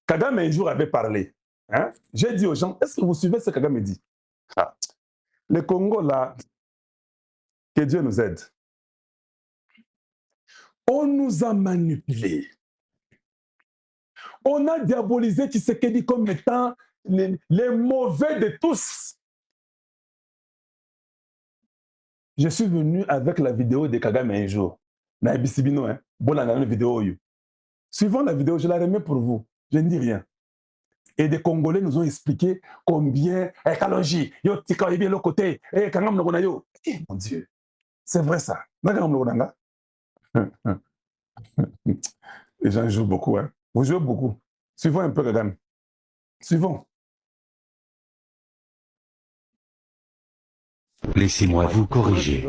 Kagame un jour avait parlé. Hein? J'ai dit aux gens, est-ce que vous suivez ce que Kagame dit? Ah. Le Congo, là, que Dieu nous aide. On nous a manipulés. On a diabolisé Tshisekedi comme étant les mauvais de tous. Je suis venu avec la vidéo de Kagame un jour. Na Ebisibino, hein. Bon, la vidéo. Suivant la vidéo, je la remets pour vous. Je ne dis rien. Et des Congolais nous ont expliqué combien Kalonji, yo tika bien le côté, Kangam no yo. Mon Dieu, c'est vrai ça. Les gens jouent beaucoup, hein. Vous jouez beaucoup. Suivons un peu Kagame. Suivons. Laissez-moi vous corriger.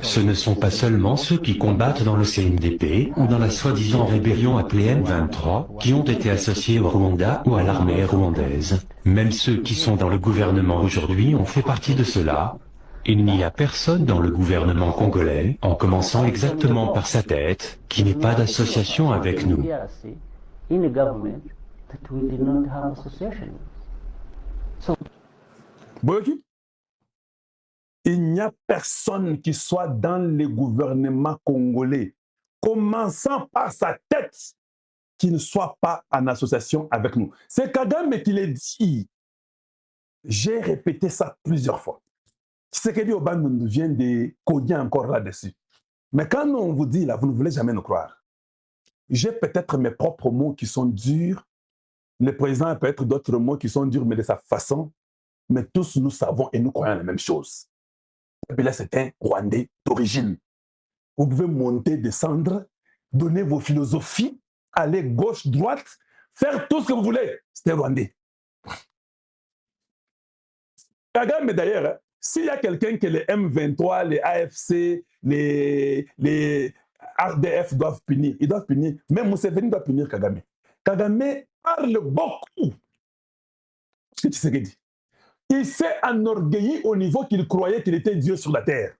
Ce ne sont pas seulement ceux qui combattent dans le CNDP ou dans la soi-disant rébellion appelée M23 qui ont été associés au Rwanda ou à l'armée rwandaise. Même ceux qui sont dans le gouvernement aujourd'hui ont fait partie de cela. Il n'y a personne dans le gouvernement congolais, en commençant exactement par sa tête, qui n'ait pas d'association avec nous. Boyoki? Il n'y a personne qui soit dans le gouvernement congolais, commençant par sa tête, qui ne soit pas en association avec nous. C'est Kagame qui l'a dit. J'ai répété ça plusieurs fois. Ce que dit Oban nous vient de cogner encore là-dessus. Mais quand on vous dit là, vous ne voulez jamais nous croire. J'ai peut-être mes propres mots qui sont durs. Le président a peut-être d'autres mots qui sont durs, mais de sa façon. Mais tous nous savons et nous croyons la même chose. Kabila, c'est un Rwandais d'origine. Vous pouvez monter, descendre, donner vos philosophies, aller gauche, droite, faire tout ce que vous voulez. C'est un Rwandais. Kagame, d'ailleurs, hein, s'il y a quelqu'un que les M23, les AFC, les RDF doivent punir, ils doivent punir. Même Museveni doit punir Kagame. Kagame parle beaucoup. Ce que tu sais qu'il dit. Il s'est enorgueilli au niveau qu'il croyait qu'il était Dieu sur la terre.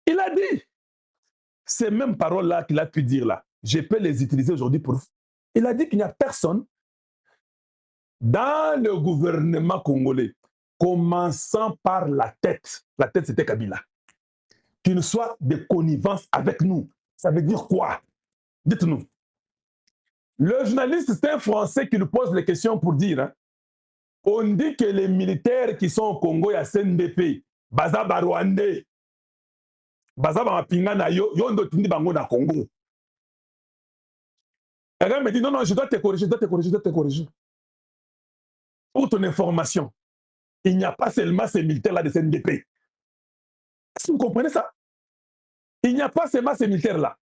Il a dit. Ces mêmes paroles-là qu'il a pu dire là, je peux les utiliser aujourd'hui pour vous. Il a dit qu'il n'y a personne dans le gouvernement congolais, commençant par la tête c'était Kabila, qui ne soit de connivence avec nous. Ça veut dire quoi? Dites-nous. Le journaliste, c'est un Français qui nous pose les questions pour dire, hein, on dit que les militaires qui sont au Congo, il y a CNDP, Baza Rwandais, Baza Mapinga na yo, yondo tindi bango na Congo. Quelqu'un me dit, non, je dois te corriger. Pour ton information, il n'y a pas seulement ces militaires-là de CNDP. Est-ce que vous comprenez ça? Il n'y a pas seulement ces militaires-là.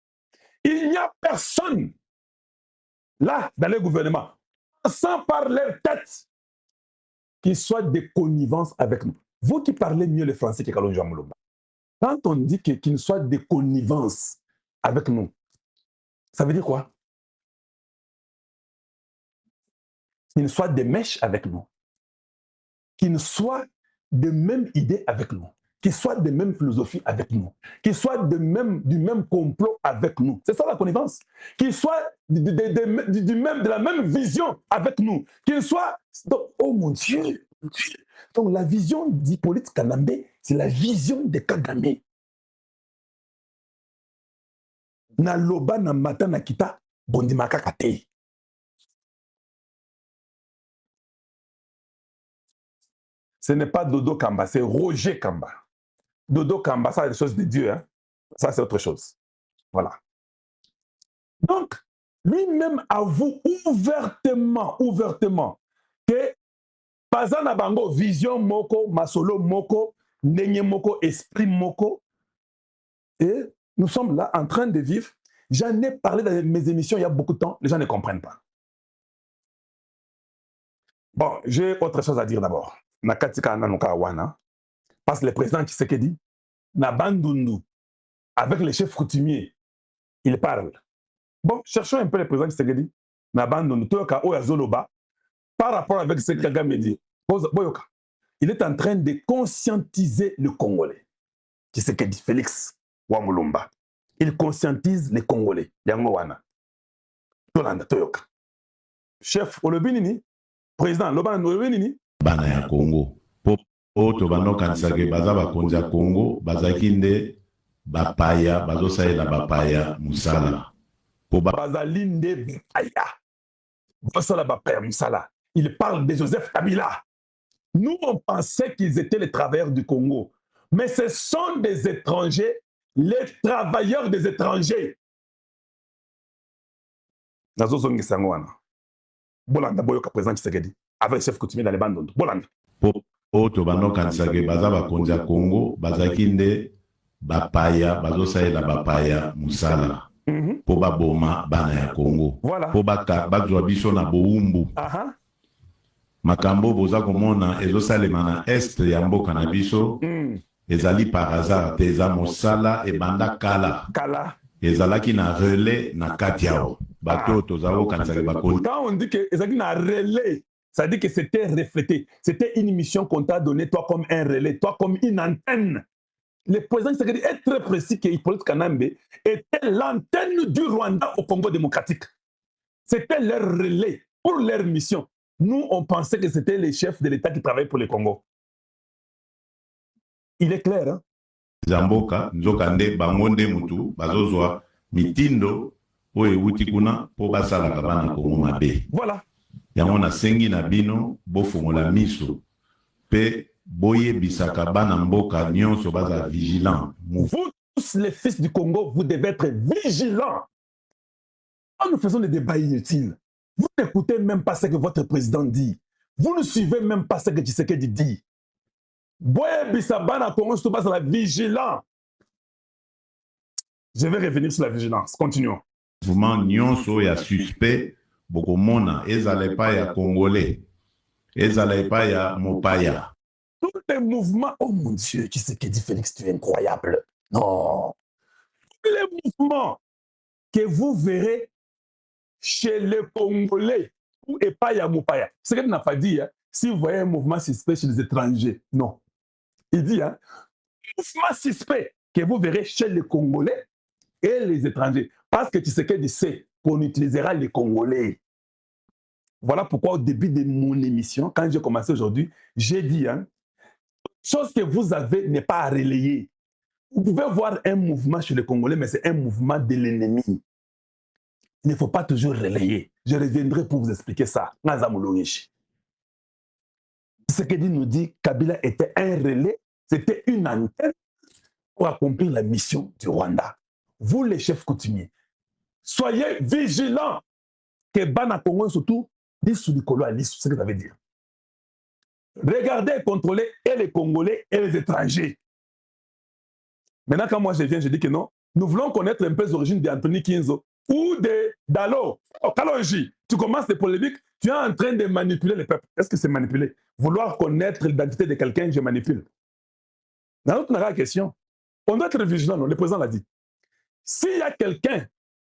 Il n'y a personne là, dans le gouvernement, sans par leur tête, qui soit de connivence avec nous. Vous qui parlez mieux le français que Kalonji Mulumba, quand on dit qu'il ne soit de connivence avec nous, ça veut dire quoi? Qu'il ne soit de mèche avec nous, qu'il ne soit de même idée avec nous, qu'il soit de même philosophie avec nous, qu'il soit du même complot avec nous. C'est ça la connivence. Qu'il soit de la même vision avec nous. Qu'il soit... Donc, oh mon Dieu! Donc la vision d'Hippolyte Kanambe, c'est la vision de Kagame. Na loba na mata na kita, bondimaka kate. Ce n'est pas Dodo Kamba, c'est Roger Kamba. Dodo Kamba, ça c'est des choses de Dieu, hein? Ça c'est autre chose. Voilà. Donc, lui-même avoue ouvertement, que Pazana Bango, vision moko, masolo moko, nenye moko, esprit moko, et nous sommes là en train de vivre. J'en ai parlé dans mes émissions il y a beaucoup de temps, les gens ne comprennent pas. Bon, j'ai autre chose à dire d'abord. Nakatika Nanuka Wana, parce que le président Tshisekedi, Nabandundu, avec les chefs coutumiers, il parle. Bon, cherchons un peu le président Tshisekedi, Nabandundu, Toyoka Oyazoloba, par rapport avec ce que Kagame dit. Boyoka, il est en train de conscientiser le Congolais. Tshisekedi, Félix Wamulumba. Il conscientise les Congolais. Yango Wana. Tolanda Toyoka. chef Olobinini, président Loban Olobinini. Bana ya Congo. Po to bano kanisake baza bakonzi ya Congo, bazaki nde bapaya, bazosalela bapaya musala. Po Bazalinde bapaya. Basala bapaya musala. Il parle de Joseph Kabila. Nous, on pensait qu'ils étaient les travailleurs du Congo. Mais ce sont des étrangers, les travailleurs des étrangers. Nazozongi Sangwana. Bolanda Boyoka présent Tshisekedi. Avec le chef coutumier dans les bandes. Bolanda. Po to bano kanisake baza bakonzi ya Congo, bazaki nde bapaya, bazosalela bapaya musala. Po baboma bana ya Congo. Voilà. Po bazwa biso na boumbu. Makambo boza komona ezosalema na est ya mboka na biso. Ezali par hasard te eza mosala ebanda kala. Ezalaki na relais na kati yao. Bato tozalo kanisaka bakonzi. Quand on dit que ezalaki na relais, ça dit que c'était reflété. C'était une mission qu'on t'a donnée, toi comme un relais, toi comme une antenne. Le président Tshisekedi est très précis que Hippolyte Kanambe était l'antenne du Rwanda au Congo démocratique. C'était leur relais pour leur mission. Nous, on pensait que c'était les chefs de l'État qui travaillaient pour le Congo. Il est clair, hein? Zamboka, nzokande, bangonde mutu, bazozwa, mitindo, oye wuti kuna, po basala kabana Congo mabe. Voilà. Yango na sengi na bino, bofongola miso, pe boye bisaka bana mboka nyonso baza vigilant. Vous tous les fils du Congo, vous devez être vigilants. Quand nous faisons des débats inutiles, vous n'écoutez même pas ce que votre président dit. Vous ne suivez même pas ce que Tshisekedi dit. Boye bisabana Congo, surtout pas la vigilance. Je vais revenir sur la vigilance. Continuons. Mouvement nyonso ya suspect, bokomona, ezale pa ya Congolais, ezale pa ya Mopaya. Tous les mouvements, oh mon Dieu, Tshisekedi Félix, tu es incroyable. Non. Tous les mouvements que vous verrez chez les Congolais, ou Epaya Mopaya. Ce qu'il n'a pas dit, hein, si vous voyez un mouvement suspect chez les étrangers, non. Il dit, hein, mouvement suspect que vous verrez chez les Congolais et les étrangers. Parce que Tshisekedi sait qu'on utilisera les Congolais. Voilà pourquoi au début de mon émission, quand j'ai commencé aujourd'hui, j'ai dit, hein, chose que vous avez n'est pas à relayer. Vous pouvez voir un mouvement chez les Congolais, mais c'est un mouvement de l'ennemi. Il ne faut pas toujours relayer. Je reviendrai pour vous expliquer ça. Tshisekedi nous dit que Kabila était un relais, c'était une antenne pour accomplir la mission du Rwanda. Vous, les chefs coutumiers, soyez vigilants que Bana Congo surtout dit sous le colo à l'issue, c'est ce que ça veut dire. Regardez et contrôlez et les Congolais et les étrangers. Maintenant, quand moi je viens, je dis que non, nous voulons connaître un peu les origines d'Anthony Kinzo ou de Dalo. Oh, Kalonji, tu commences des polémiques, tu es en train de manipuler les peuples. Est-ce que c'est manipuler? Vouloir connaître l'identité de quelqu'un, je manipule. Dans notre question, on doit être vigilant, non? Le président l'a dit. S'il y a quelqu'un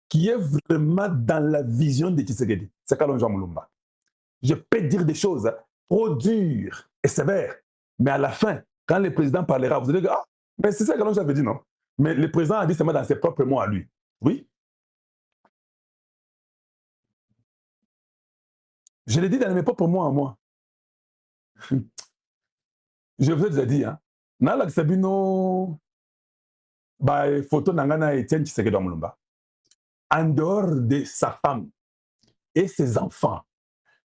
qui est vraiment dans la vision de Tshisekedi, c'est Kalonji Mulumba. Je peux dire des choses trop dures et sévères, mais à la fin, quand le président parlera, vous allez dire, ah, mais c'est ça que Kalonji avait dit, non? Mais le président a dit seulement dans ses propres mots à lui. Oui. Je l'ai dit dans mes propres mots à moi. Je vous ai déjà dit, hein, Nalak Sabino, photo Nangana Etienne Tshisekedi Mulumba. En dehors de sa femme et ses enfants,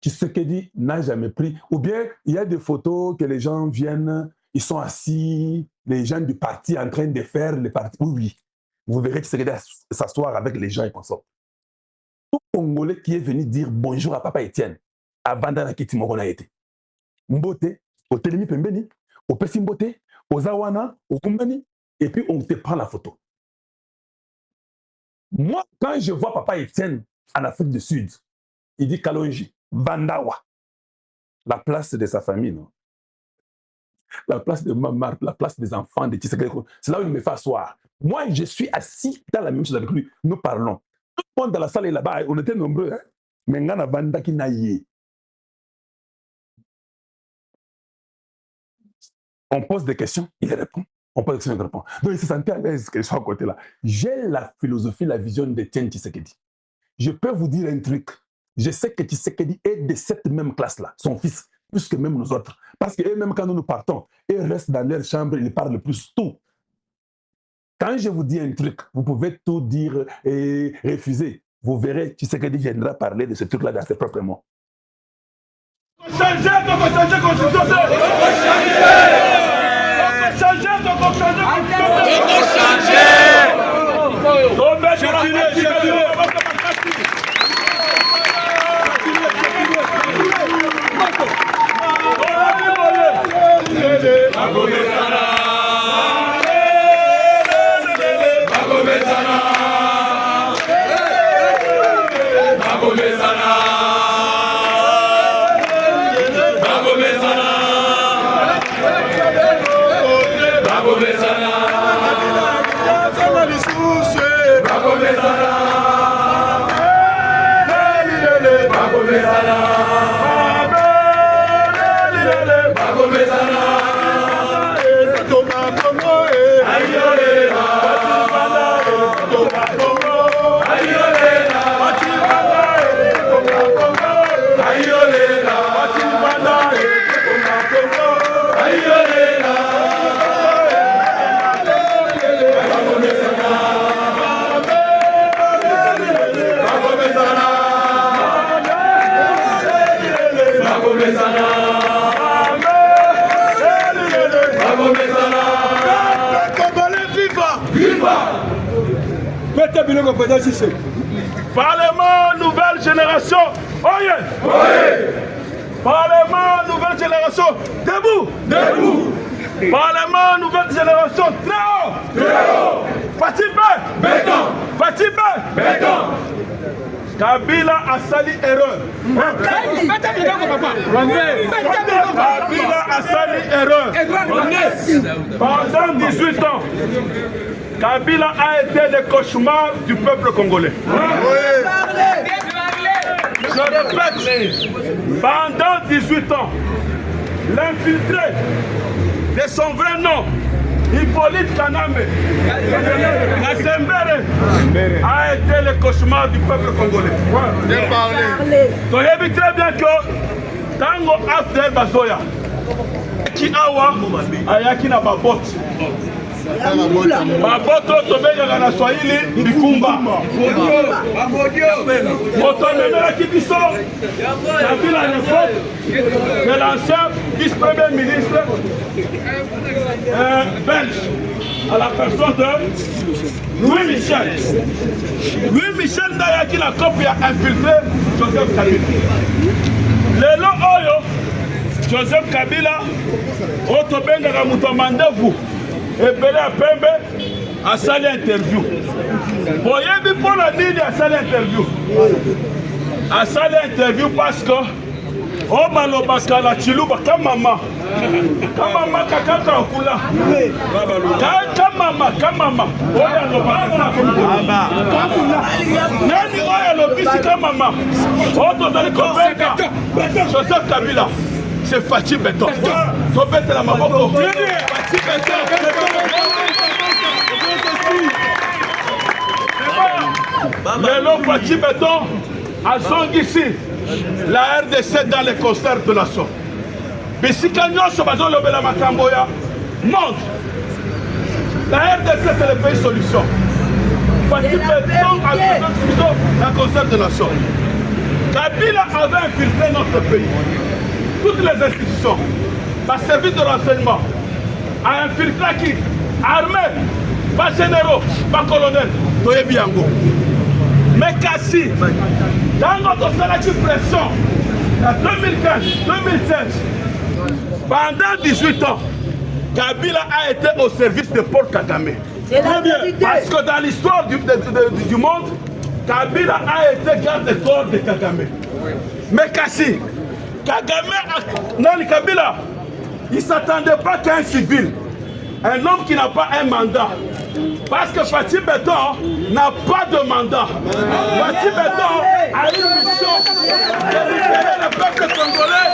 Tshisekedi n'a jamais pris. Ou bien il y a des photos que les gens viennent, ils sont assis, les gens du parti en train de faire le parti. Oui, oui. Vous verrez Tshisekedi s'asseoir avec les gens et consorts. Tout Congolais qui est venu dire bonjour à Papa Etienne avant d'en quitter mon été. Mbote, au Télémi Pembeni, au Pessi Mbote, au Zawana, au Kumbani, et puis on te prend la photo. Moi, quand je vois Papa Etienne en Afrique du Sud, il dit Kalonji, Vandawa, la place de sa famille, non? La place de Mamar, la place des enfants de Tshisekedi. C'est là où il me fait asseoir. Moi, je suis assis dans la même chose avec lui. Nous parlons. Tout le monde dans la salle est là-bas, on était nombreux. Hein? Mais on a Vanda qui n'a yé. On pose des questions, il répond. On pose des questions, il répond. Donc il se sentait à l'aise que je sois à côté là. J'ai la philosophie, la vision d'Etienne Tshisekedi. Je peux vous dire un truc. Je sais que Tshisekedi est de cette même classe-là, son fils, plus que même nous autres. Parce qu'eux-mêmes, quand nous partons, ils restent dans leur chambre, ils parlent plus tout. Quand je vous dis un truc, vous pouvez tout dire et refuser. Vous verrez, Tshisekedi viendra parler de ce truc-là dans ses propres mots. Changer, Parlement nouvelle génération, oyez, oyez. Parlement nouvelle génération, debout, debout. Parlement nouvelle génération, très haut, très haut. Fatibé, béton, Fatibé, béton. Kabila a sali erreur. Kabila a sali erreur. Pendant 18 ans, Kabila a été le cauchemar du peuple congolais. Je répète, pendant 18 ans, l'infiltré de son vrai nom, Hippolyte Kanambe, Kasembere, a été le cauchemar du peuple congolais. Tu sais très bien que Tango After Bazoya, qui awa, ayaki na babot. Maboto tobengaka na Swahili bikumba. Moto amemelaki biso Kabila à l'époque de l'ancien vice-premier ministre belge à la personne de Louis Michel. Louis Michel nayaki na copie a infiltré Joseph Kabila. Lelo oyo Joseph Kabila oyo tobengaka moto mandevu ebele ya pembe asali interview. Boyebi mpona nini asali interview? Asali interview parce que o malobaka na chiluba kamama kakaka okula kamama oyo alobaka nani oyo alobisi kamama oyo tozali kobenga Joseph Kabila. C'est Fachi Béton. Tobete la maboko. Fachi Béton. Lelo Fachi Béton a ici la RDC dans les concerts de la SO. Bisika nyonso bazo lobela makambo ya monte. La RDC c'est le pays solution. Fachi Béton a ici la concert de la SO. Kabila avait infiltré notre pays. Toutes les institutions, par service de renseignement, a infiltré qui? Armée, pas généraux, pas colonels, Toyebi Yango. Mais Kassi, dans notre sélection pression, en 2015-2016, pendant 18 ans, Kabila a été au service de Paul Kagame. Parce que dans l'histoire du monde, Kabila a été garde-corps de Kagame. Mais Kassi, Nani Kabila, il ne s'attendait pas qu'un civil, un homme qui n'a pas un mandat. Parce que Fachi Béton n'a pas de mandat. Fachi Béton a une mission de libérer le peuple congolais.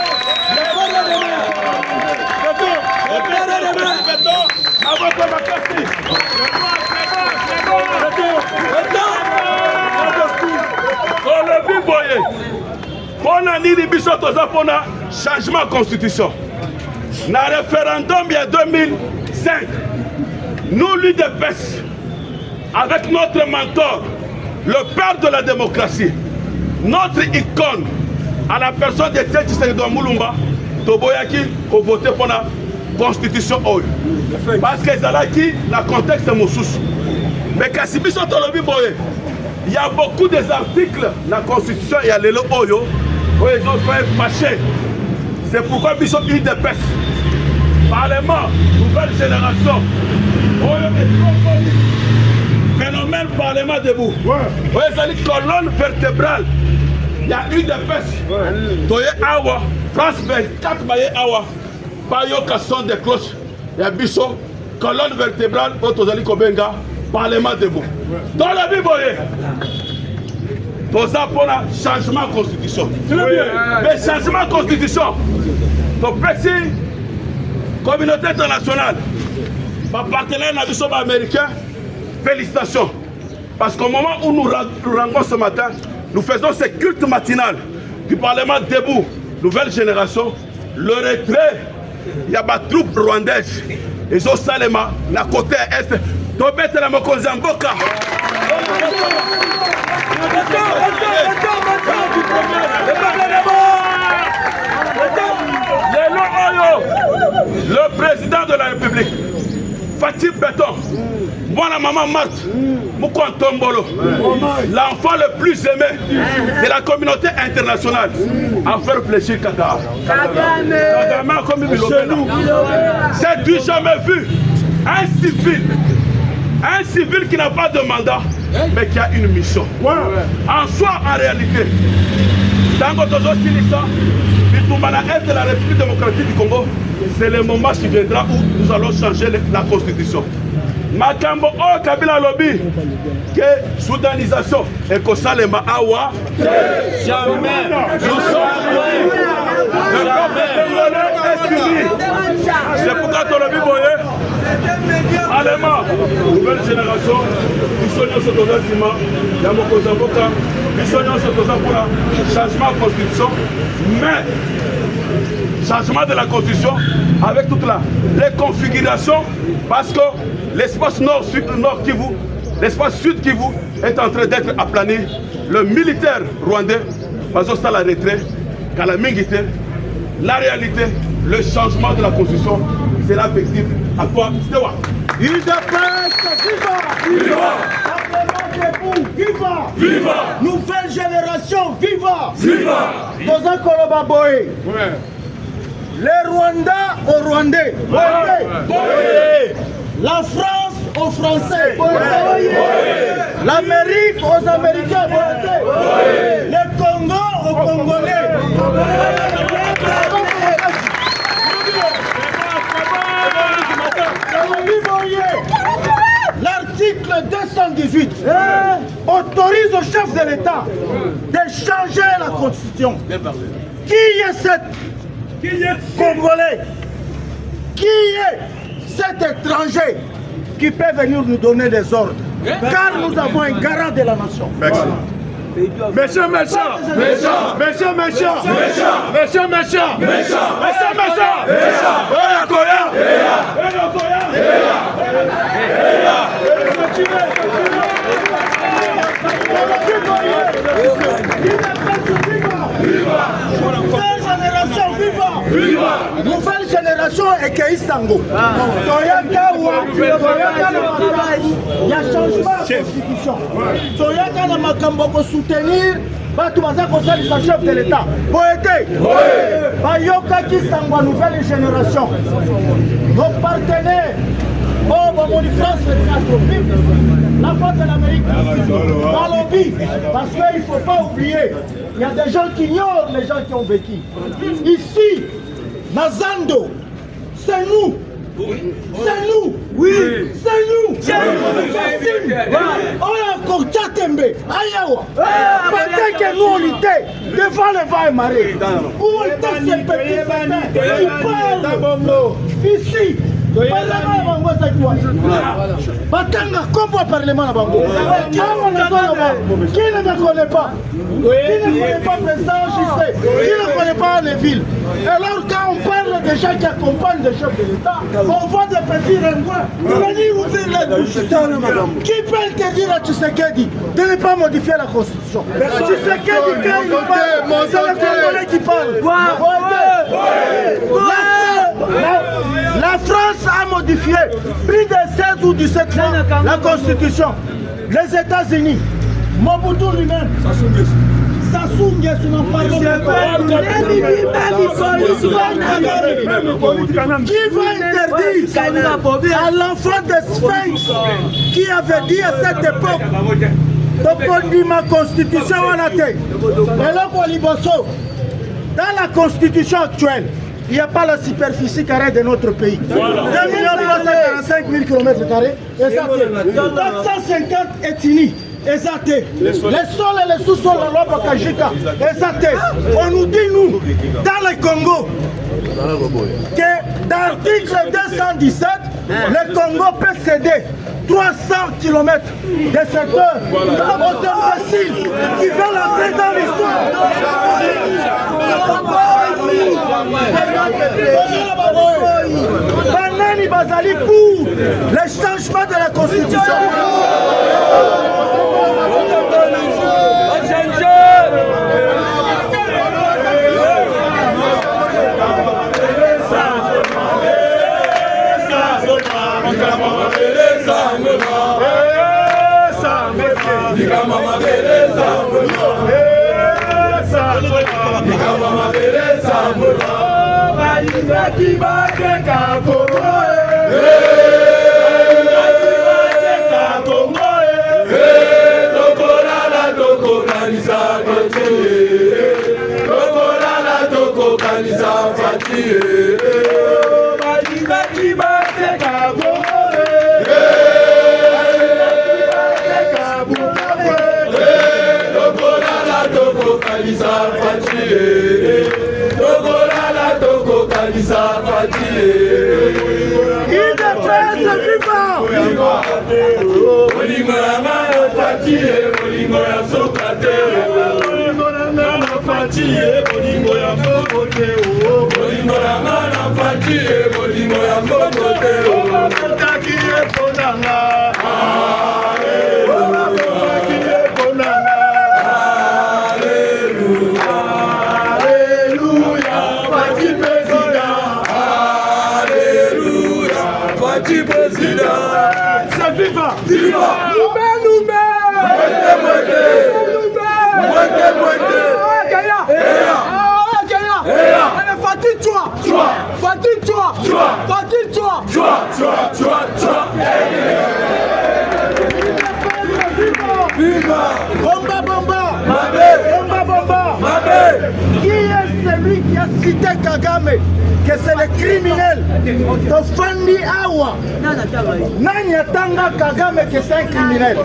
Fachi Béton a votre makasi. Dans le Biboye, Pona nini biso toza pona changement constitution. Na référendum il y a 2005, nous l'UDPS, avec notre mentor, le père de la démocratie, notre icône, à la personne de Tieti Seydou Moulumba, Toboyaki, au voté pour la constitution. Parce que Zalaki, le contexte est moussous. Mais quand il y a beaucoup d'articles dans la constitution, il y a les Oyo, où ils ont fait fâcher. C'est pourquoi ils sont UDPS. Parlement, nouvelle génération. Phénomène Parlement debout. Oui, c'est colonne vertébrale. Il y a UDPS. Toye Awa, France 24 Baye Awa. Bayo Kasson des cloches. Il y a Bisso, colonne vertébrale, Otozali Kobenga, Parlement debout. Dans la Bible, Toza pour le changement de constitution. Mais changement de constitution, ton précis, communauté internationale, ma partenaire américain, félicitations. Parce qu'au moment où nous rentrons ce matin, nous faisons ce culte matinal du Parlement debout, nouvelle génération, le retrait, il y a des troupes rwandaises. Ils ont Salema, la côté est, Tobet la Mokozamboka. Le président de la République, Fatih Béton, moi la maman Marthe, Moukouan Tombolo, l'enfant le plus aimé de la communauté internationale, à faire fléchir Kaka. Kagame comme c'est du jamais vu un civil qui n'a pas de mandat, mais qui a une mission. En soi, en réalité, dans notre Silissa, est de la République démocratique du Congo, c'est le moment qui viendra où nous allons changer la constitution. Makambo o Kabila Lobby, que soudanisation et que Salema Awa, jamais nous sommes le peuple est uni. C'est pourquoi ton lobby boyé, Allemand, nouvelle génération, nous sommes sur le ciment, Yamoko Zamboka, nous sommes sur le changement de constitution, mais changement de la constitution avec toute la reconfiguration parce que l'espace nord Kivu, l'espace sud Kivu est en train d'être aplani. Le militaire rwandais, parce que c'est la retraite, la réalité, le changement de la constitution, c'est l'affectif. À toi, Stewa. Viva! Viva! Nouvelle génération, viva! Viva! Dans un Koloba Boé. Les Rwandais aux Rwandais. La France aux Français. L'Amérique aux Américains. Le Congo aux Congolais. L'article 218 autorise au chef de l'État de changer la constitution. Qui est cet Congolais? Qui est cet étranger qui peut venir nous donner des ordres? Car nous avons un garant de la nation. Merci. Monsieur méchant, méchant, monsieur méchant, méchant, monsieur méchant, méchant, monsieur méchant, Nouvelle génération, viva! Nouvelle génération et Keisango. Il y a changement de constitution. Toyaka na makambo ko soutenir batu baza ko salisa chef de l'État. Boete. Bayoka ki sangwa nouvelle génération. Nos partenaires France, la faute de l'Amérique, dans lobby, parce qu'il ne faut pas oublier, il y a des gens qui ignorent les gens qui ont vécu. Ici, Nazando, c'est nous. C'est nous. Oui, c'est nous. C'est nous. On a encore Tchatembe, Ayawa. Peut-être que nous, on était devant les vents et marées. Où étaient ces petits matins qui parlent ici. Parlement na bango ezaki wana batanga kombo ya parlement na bango awa nazoloba qui ne me connaît pas président JC, qui ne connaît pas les villes. Alors quand on parle des gens qui accompagnent les chefs de l'État, on voit des petits ringouins venir ouvrir la bouche. Qui peut interdire à Tshisekedi de ne pas modifier la constitution? Tshisekedi quand il parle, c'est le Congolais qui parle. La France a modifié plus de 16 ou 17 fois la constitution. Les États-Unis, Mobutu lui-même, Sassou Nguesso n'en parle pas. Qui va interdire à l'enfant de Sphinx qui avait dit à cette époque de ma constitution en athée. Et là pour Liboso, dans la constitution actuelle, il n'y a pas la superficie carrée de notre pays. 2 345 000 km², 450 ethnies. Exacté. Les sols et les sous-sols de l'Europe Kajika. Exacté. On nous dit, nous, dans le Congo, que dans l'article 217, le Congo peut céder 300 km de secteur aux imbéciles qui veulent entrer dans l'histoire. Banani Bazali pour le changement de la constitution. Qui est celui qui a cité Kagame que c'est le criminel Tofandi Awa? Nani atanga Kagame que c'est un criminel?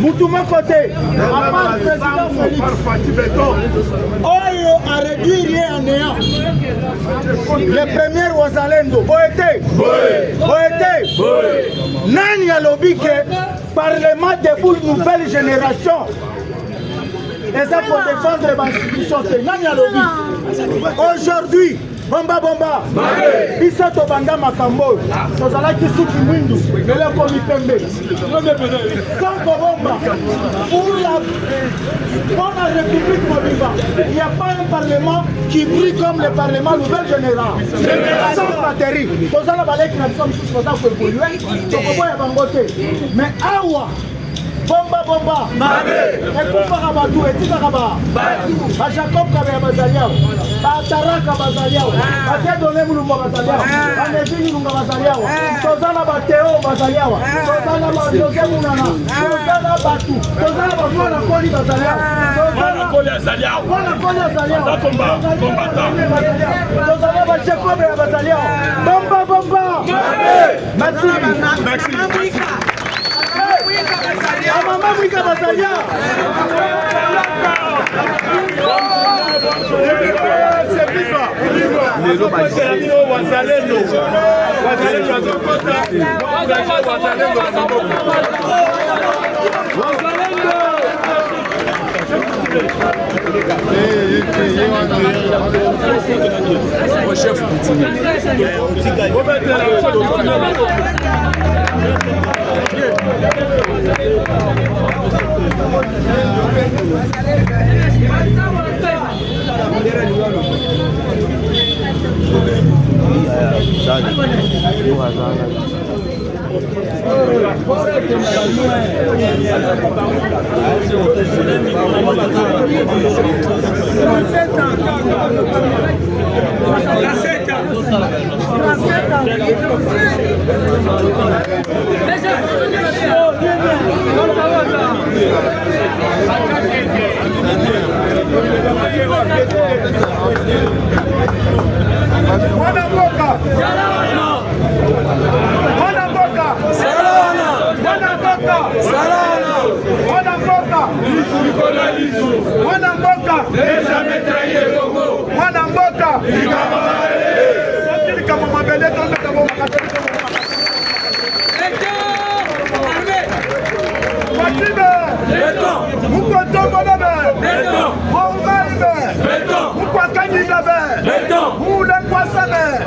Moutouma côté, à part le président Félix Oyo a réduit en néant le premier Wazalendo Boete Nani a lobby que Parlement debout nouvelle génération. Et ça pour défendre l'institution. Aujourd'hui, Bomba, Bisato Banda Makambo, Tozalaki Suki Mwindu, Meleko Mipembe, Sanko Bomba, pour la République Moliva, il n'y a pas un parlement qui brille comme le parlement nouvelle génération. Sans batterie, Tozala Balek n'a pas tous pour ça pour évoluer, Tokoboya Bangote. Mais Awa, Bomba, et pour faire abatou, et tout à Jacob Kabaya Bazaliao, à Taraka Bazaliao, à Tedone Moulumba Bazaliao, à Nevini Lunga Bazaliao, Tozana Bateo Bazaliao, Tozana José Mounana, Tozana Batou, Tozana Bafana Koli Bazaliao, Tozana Koli Azaliao, Tozana Bachekobe Bazaliao, Bomba, merci. Maman Mwika Bazalia. C'est viva.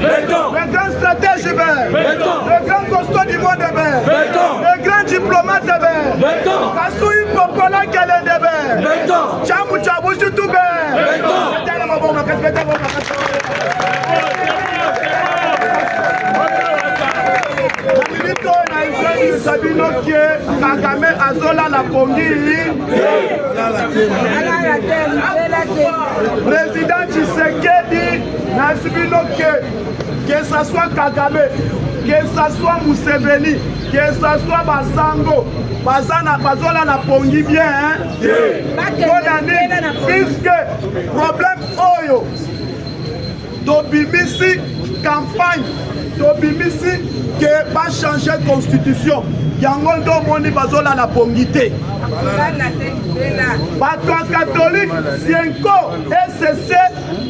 le grand stratège, le grand costaud du monde, le grand diplomate, Kasui Popola Kalende, Chamu Chabu Chutube, Sabino qui Kagame Azola la Pongi, président Tshisekedi, Nasibino que ce soit Kagame, que ce soit Museveni, que ce soit Basango, Bazola la Pongi bien, puisque problème Oyo, Tobimisi campagne, Tobimisi que va changer la constitution. Yangondo Moni Bazola la Pongité. Bato catholique, Sienko, SCC,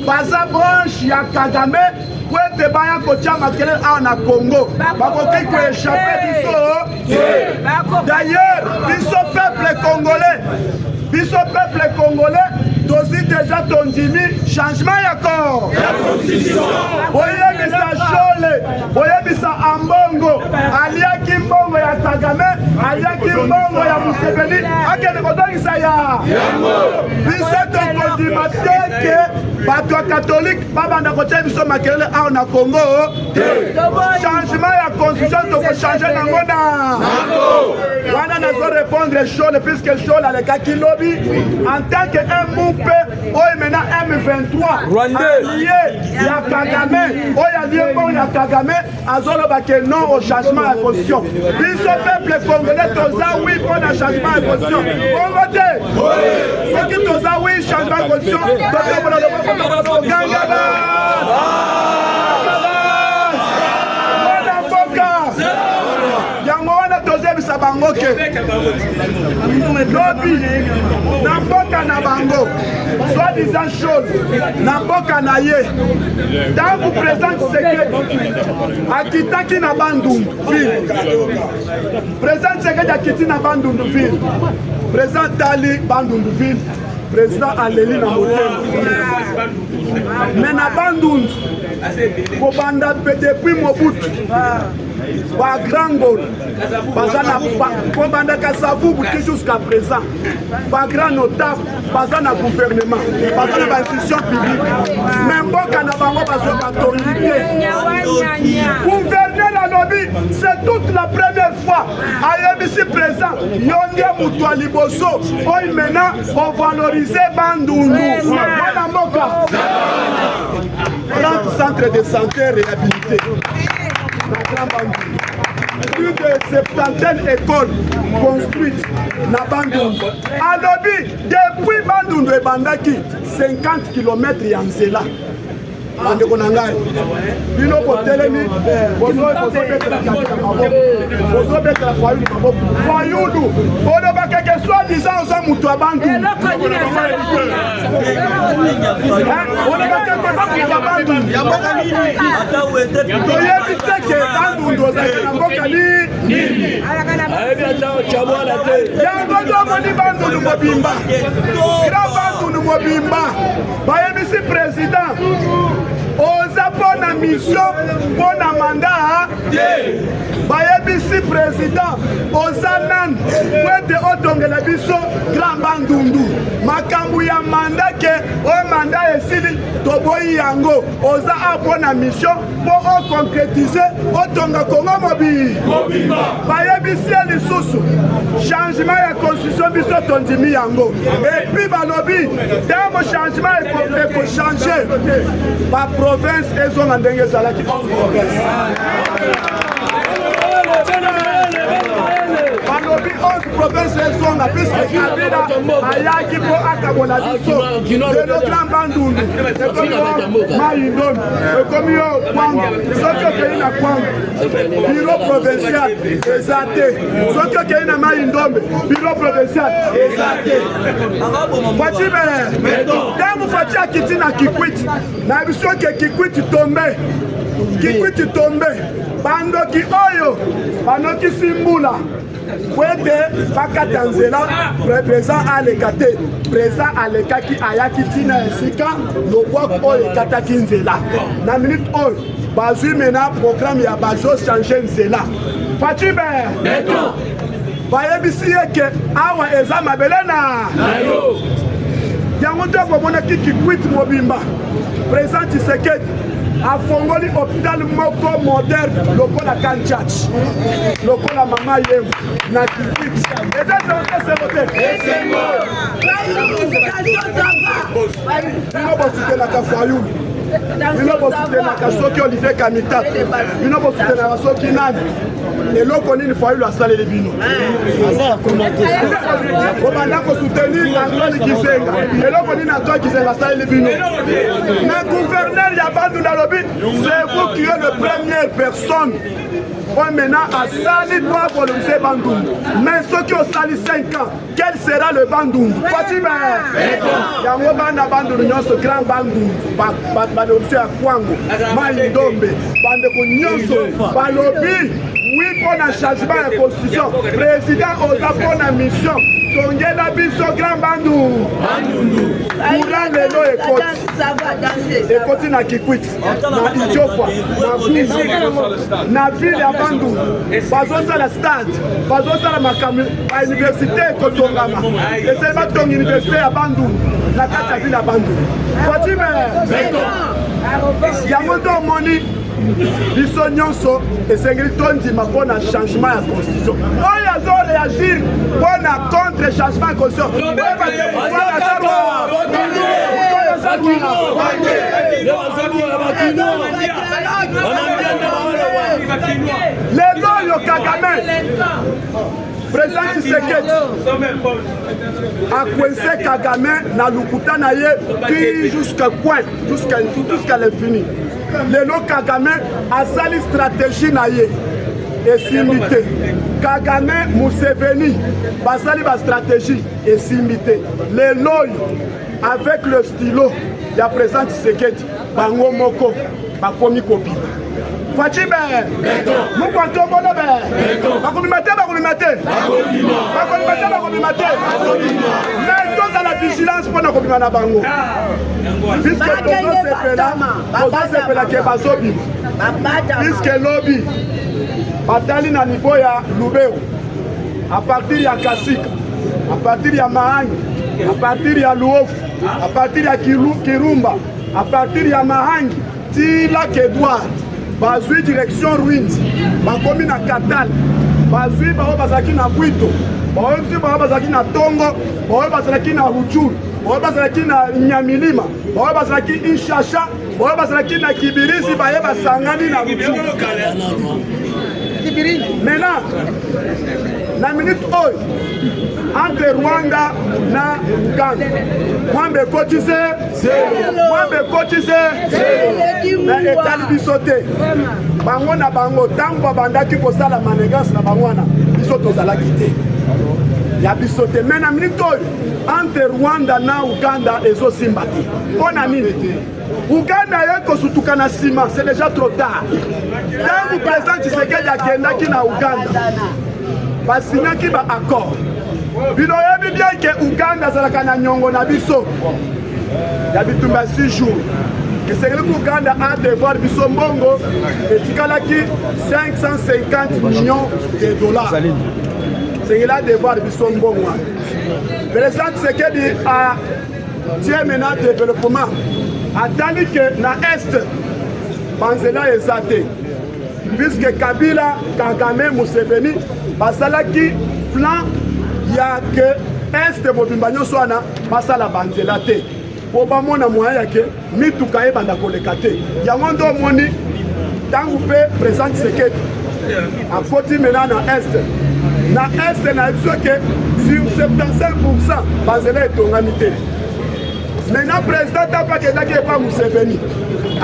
Baza branche ya Kagame, pour être baya kotia makele en Congo. Bakoki ko échapper biso. D'ailleurs, biso peuple congolais, dosi déjà tondimi changement ya corps. Oye bisa Chole, oye bisa Ambongo, aliaki mbongo ya Kagame, aliaki mbongo ya Museveni, akene kodangisa ya. Biso tokondima teke, bato catholique, babanda kotia biso makelele en Congo. Changement ya constitution toko changer nango na. Wana nazo répondre Chole, puisque Chole a le kakilobi, en tant que MOP, oye maintenant M23, allié ya Kagame, oye allié bon ya Kagame, azolo bake non au changement à constitution. Biso peuple congolais toza oui pour le changement à constitution. On vote. Ce qui toza oui changement à constitution, toza Gangaba. Yango wana toza bisa bango ke. Lobi na mboka na bango, soi-disant chose, na mboka na ye. Dans vous présente Tshisekedi, akitaki na Bandundu ville. Président Tshisekedi akiti na Bandundu ville. Président Tali Bandundu ville. Président Aleli na Motema. Mais na Bandundu, kobanda depuis Mobutu. Ba grand gol, bazana kobanda Kasavubu jusqu'à présent. Ba grand notable, bazana gouvernement, bazana ba institution publique. Même mboka na bango bazo autorité. Gouverner la lobby, c'est toute la première fois. Ayebisi présent, yonge mutu liboso, oy maintenant on valoriser Bandundu. Wana mboka. 30 centres de santé réhabilités. Plus de 70 écoles construites na Bandundu. Alobi, depuis Bandundu et Bandaki, 50 km ya nzela. Bandeko na ngai. Bino kotelemi, bozo betela Fayulu maboko. Fayulu, odo bakeke soi-disant oza mutu ya bandu toyebi te ke bandundu ozalaki na mboka nini yango tomoni bandundu mobimba grand bandundu mobimba bayebisi président oza mpo na mission mpo na mandat bayebisi président oza nani po ete otongela biso grand bandundu makambo ya manda ke oyo manda esili toboyi yango oza a mpo na mission mpo oconcrétise otonga kongo mobimba bayebisi ye lisusu changement ya constitution biso tondimi yango epuis balobi ntango changement ekochange baprovince ezonga ndenge ezalaki province balobi 11 province ezonga puisque kabila ayaki mpo akabola biso lelo grand bandundu ekomi yo mai ndombi ekomi yo kwanga soki okei na kwanga biro provincial eza te soki okei na mai ndombi biro provincial eza te facibe ntango faci akiti na kikwiti na biso ke kikwiti tombe bandoki oyo banokisi mbula po ete bakata nzela président aleka te président alekaki ayaki ntina esika lobwako oyo ekataki nzela na minute oyo bazwi mena programme ya bazochange nzela facibe bayebisi ye ke awa eza mabele na yo yango nde bomonaki kikwiti mobimba président Tshisekedi afongoli hôpital moko moderne lokola Kanchach lokola mama yemu na kikwiti eza serote bino bosutelaka fayulu bino bosutelaka soki Olivier Kamita bino bosutelaka soki nani eloko nini fayulu asaleli bino obanda kosoutenir Antoine Gizenga eloko nini Antoine Gizenga asaleli bino na gouverneur ya bandu nalobi c'est vous qui êtes la première personne on maintenant a sali pour valoriser Bandundu. Mais ceux qui ont sali 5 ans, quel sera le Bandundu? Fatime yango banda Bandundu nyonso grand Bandundu badolise ya Kwango Maïndombe bandeko nyonso balobi oui pour la changement de la constitution président oza pour la mission tongela biso grand Bandundu courant lelo ekoti na Kikwiti na Idiofa na Bungu na ville ya Bandundu bazosala stade bazosala makambo ya université ekotongama esali batonga université ya Bandundu na kati ya ville ya Bandundu Fatime yango nde omoni biso nyonso esengeli tondima mpo na changement ya constitution oyo azoreagir mpo na contre changement ya constitution lelo oyo Kagame président Tshisekedi akwese Kagame na lukuta na ye puis jusqu'à point jusqu'à l'infini lelo Kagame asali stratégie na ye esimbi te Kagame Museveni basali ba stratégie esimbi te lelo oyo avec le stylo ya président Tshisekedi bango moko bakomi kobima Facibe mukwanto mbono be bakomimate mais toza la vigilance mpona kobima na bango puisque tozosepela ke bazobima puisque lobi batali na niveau ya Lubero à partir ya Kasika à partir ya Mahangi à partir ya Luofu à partir ya Kirumba à partir ya Mahangi ti Lac Edouard bazwi direction Rwindi bakomi na Katal bazwi bao bazalaki na Bwito bazwi bao bazalaki na Tongo bao bazalaki na Ruchuru bao bazalaki na Nyamilima bao bazalaki Inshasha bao bazalaki na Kibirizi baye basangani na Ruchuru maintenant na minute oyo entre Rwanda na Uganda mwambe kotise na etali biso te bango na bango ntango babandaki kosala manegance na bango wana biso tozalaki te ya biso te me na minute oyo entre Rwanda na Uganda ezosimba te mpona nini Uganda ye kosutuka na nsima c'est déjà trop tard ntango président Tshisekedi akendaki na Uganda basinyaki baaccord bino yebi bien ke Uganda azalaka na nyongo na biso ya bitumba 6 jours esengeli ku Uganda a devoir biso mbongo etikalaki 550 millions de dollars esengeli a devoir biso mbongo wana président Tshisekedi a tie maintenant développement atandi ke na est banzela eza te puisque Kabila Kagame Museveni basalaki plan ya ke est mobimba nyonso wana basala banzela te po bamona moyen yake mituka ebanda koleka te yango ndo omoni ntango mpe président Tshisekedi akoti mena na est na biso ke sur 75% banzela etongami te maintenant président ntango akendaki epa Museveni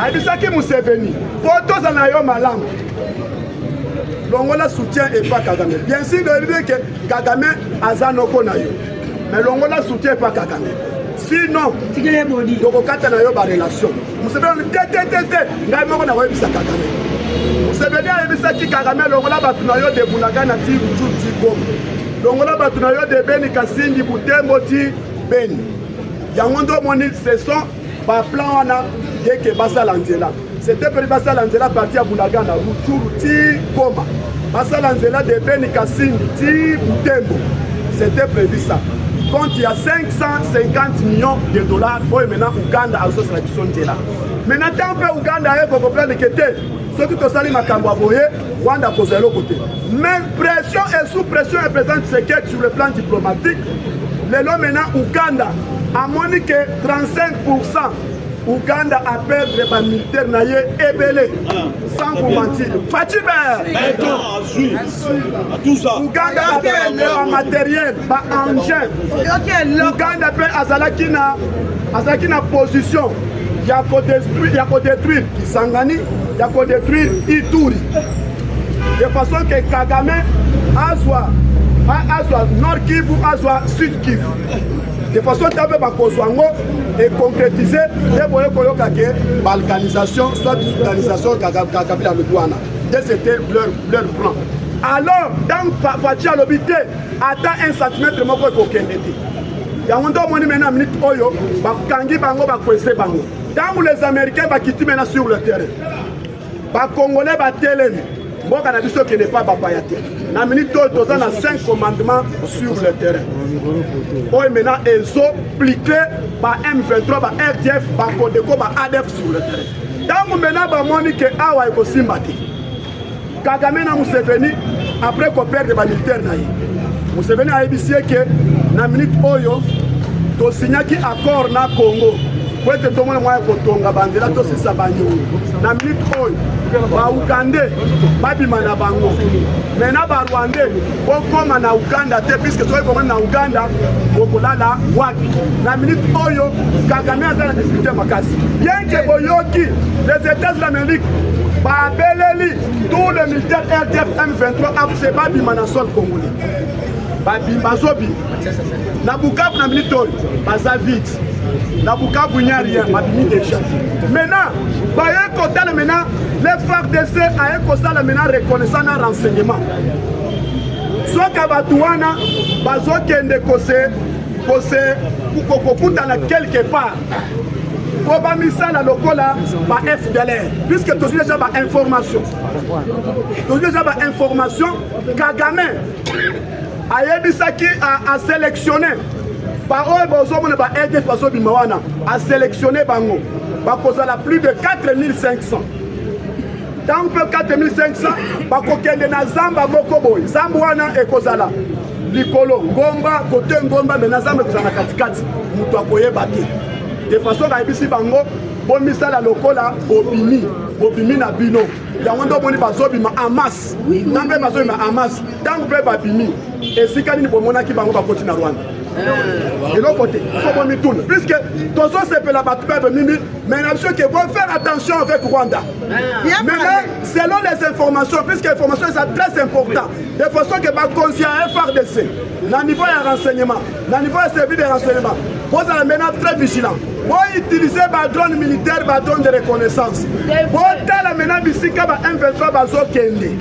ayebisaki Museveni po toza na yo malamu longola soutien epa Kagame bien sûr oyebi ke Kagame aza noko na yo mais longola soutien epa Kagame sinon tokokata na yo barelation Museveni te ngai moko nakoyebisa Kagame Museveni ayebisaki Kagame longola bato na yo de Bunagana ti Ruchuru ti Goma longola bato na yo de Beni Kasindi Butembo ti Beni yango ndo omoni ce sont baplan wana yeke basala nzela c'était prévu basala nzela parti ya Bunagana Ruchuru ti Goma basala nzela de Beni Kasindi ti Butembo c'était prévu ça compte il y a 550 millions de dollars pour maintenant Uganda à la biso nzela maintenant tant que Uganda a comprendre que ce qui te sali makambo aboye Rwanda pose l'autre côté mais pression et sous pression est présente sur le plan diplomatique les lois maintenant Uganda a moni que 35% Uganda a perdu les militaires naïe ebele sans vous mentir. Fatibert Uganda a perdu en matériel, en engin. Uganda a azalaki na position. Il y a qu'à détruire Kisangani, il y a qu'à détruire Ituri. De façon que Kagame azwa Nord Kivu, azwa Sud Kivu. De façon tabe bakozwango et concrétiser des boyaux koyokake balkanisation soit sultanisation Kabila le douana. C'était leur plan. Alors dans Fatia l'obité atteint 1 centimètre moko kokendete. Yango ndo moni mena minute oyo bakangi bango bakwese bango. Tant les Américains bakiti mena sur le terrain. Ba Congolais ba telemi. Mboka na biso qui n'est pas bapayate. Na minute oyo toza na 5 commandements sur le terrain. Oyo maintenant ezo pliqué ba M23 ba RDF ba Kodeko ba ADF sur le terrain. Tango maintenant ba moni ke awa eko simbati. Kagame na Museveni après ko perdre ba militaire na ye. Museveni a ebisié que na minute oyo to signaki accord na Congo. Pour être tout le monde moyen kotonga bandela to sisa banyo. Na minute oyo ba Ugandais babima na bango. Maintenant ba Rwandais bokoma na Uganda te puisque soki bokoma na Uganda bokolala wapi. Na minute oyo Kagame azala difficulté makasi. Bien que boyoki les États-Unis d'Amérique ba beleli tous les militaires RDF M23 c'est babima na sol congolais. Bazobi na Bukavu na minute oyo baza vite. Na Bukavu il n'y a rien, babimi déjà. Maintenant, baye kotala maintenant les FARDC aye kosala maintenant reconnaissant na renseignement. Soka batuana bazokende kose kokokutana quelque part. Pour bamisala lokola ba FDLR puisque tous déjà ba information. Tous déjà ba information Kagame ayebisaki a sélectionné par ba RDF bazobimawana a sélectionné bango bakozala plus de 4500. Tant que 4500 bakokende na zamba moko boy zamba wana ekozala likolo ngomba côté ngomba mais na zamba ekozala katikati muto akoyeba te de façon ayebisi bango bomisala lokola bobimi na bino yango ndo moni bazobima en masse nambe bazobima en masse tant que babimi esika nini bomonaki bango bakoti na Rwanda de l'autre côté il faut bon tourne puisque ton son c'est la battre mimi mais monsieur qui vont faire attention avec Rwanda mais selon les informations puisque les informations sont très importantes de façon que conscient FRDC, na niveau de renseignement, na niveau de service de renseignement, vous allez maintenant très vigilant. Vous utilisez les drones militaires, les drones de reconnaissance. Vous allez maintenant visiter M23 Bazo Kende.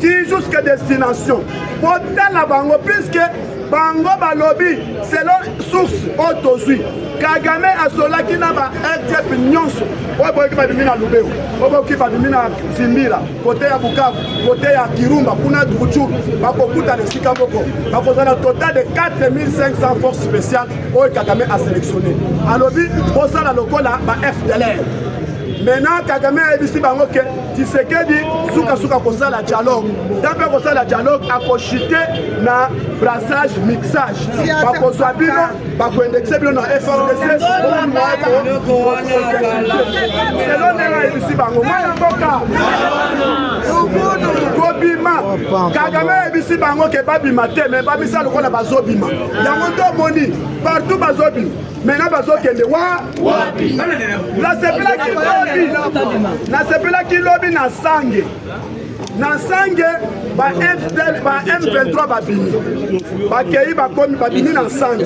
Jusqu'à destination. Vous allez bango puisque bango balobi selon source autosui. Kagame asolaki na ba RDF nyonso. Oyo boki ba bimina Lubero. Oyo boki ba bimina Simbila, côté ya Bukavu, côté ya Kirumba, kuna Duruchu, bakokuta le sika moko. Bakozana total de 4500 forces spéciales oyo Kagame a sélectionné. Alobi osala lokola ba FDLR. Maintenant Kagame a dit bango que Tshisekedi suka kosala dialogue. D'après kosala dialogue akochité na brassage mixage. Bakozwa bino bakoindexer bino na FRDC. Selon les ici bango mwana mboka. Kobima Kagame a dit bango que babima te mais babisa lokola bazobima. Yango to moni partout bazobima. Maintenant bazokende wapi la sepela ki lobi na sepela ki lobi na sange ba FDL ba M23 babini bakei bakomi babini na sange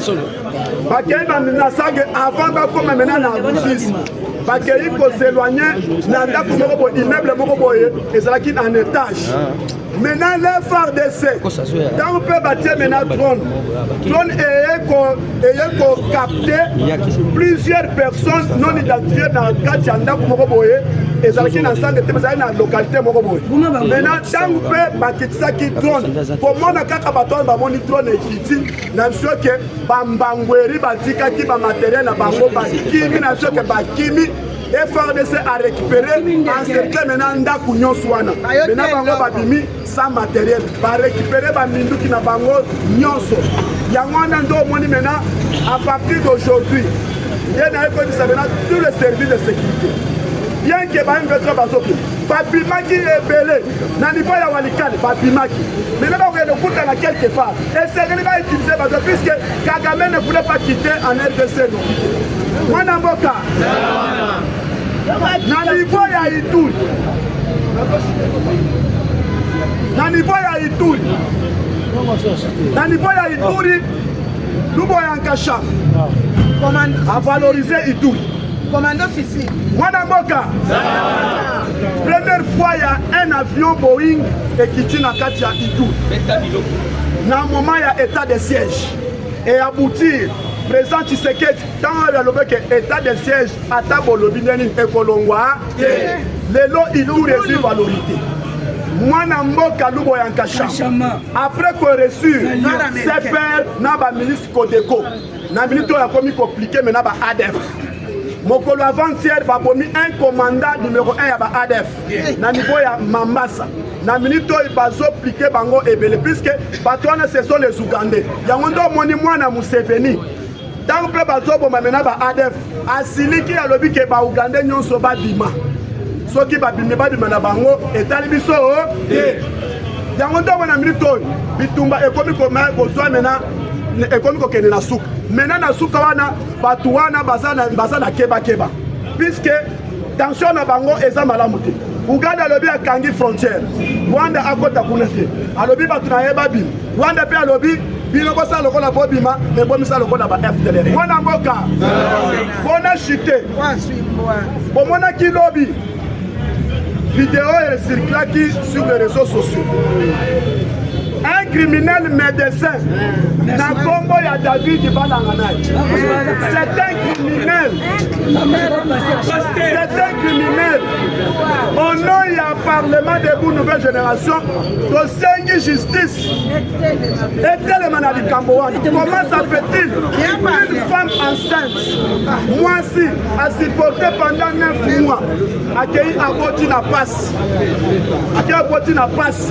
bakei na sange avant bakoma maintenant na Rusizi bakei ko s'éloigner na ndako moko bo immeuble moko boye ezalaki en étage. Maintenant les FARDC quand on peut bâtir maintenant drone et capter plusieurs personnes non identifiées dans le cadre de ndako moko boye ezalaki na sange te bazali na localité moko boye. Maintenant tant on peut bâtir qui drone comment na kaka bato ba moni drone ekiti na sio que bambangweri batika ki ba matériel na bango ba kimi na sio que ba kimi FRDC a récupéré encerclé maintenant ndako nyonso wana. Maintenant bango babimi sans matériel ba récupérer ba minduki na bango nyonso. Yango wana ndo moni maintenant à partir d'aujourd'hui il y a maintenant tous les services de sécurité. Bien que ba M23 bazoki babimaki ebele na niveau ya Walikale babimaki. Maintenant on est kuta na quelque part. Et c'est que va utiliser bazo puisque Kagame ne voulait pas quitter en RDC non. Mwana mboka na niveau ya Ituri na niveau ya Ituri Lubo Yankasha a valorisé Ituri commandant officier mwana mboka première fois il y a un avion Boeing ekiti na kati ya Ituri na moment il y a état de siège et aboutir président Tshisekedi tant le lobe que état de siège ata bolobi neni ekolongwa lelo Ituri est valorité mwana mboka Lubo Yankasha après qu'on reçu ses pères na ba ministre Kodeko na ministre ya komi compliqué mais na ba ADF mokolo avant-hier babomi un commandant numéro 1 ya ba ADF na niveau ya Mambasa na minute oyo bazoplike bango ebele puisque bato wana ce sont les Ougandais yango ndo moni mwana Museveni tant mpe bazoboma mena ba ADF asiliki alobi ke ba Ougandais nyonso babima soki babimi babima na bango etali biso te yango ndo wana minute oyo bitumba ekomi kozwa mena ekomi kokende na suka mena na suka wana bato wana baza na keba puisque tension na bango eza malamu te. Uganda alobi akangi frontière Rwanda akota kuna te alobi bato na ye babima Rwanda pe alobi bino kosala lokola bobima me bomisa lokola ba FDLR mwana mboka bona chute bomonaki lobi vidéo circulaki sur les réseaux sociaux. Un criminel médecin na kombo ya David Balanganay. C'est un criminel. C'est un criminel. Au nom il y a Parlement debout nouvelle génération de justice. Et tellement à Likamboan. Comment ça fait-il une femme enceinte, moi si, a supporté pendant 9 mois, accueilli à Botina passe. Accueilli à Botina passe.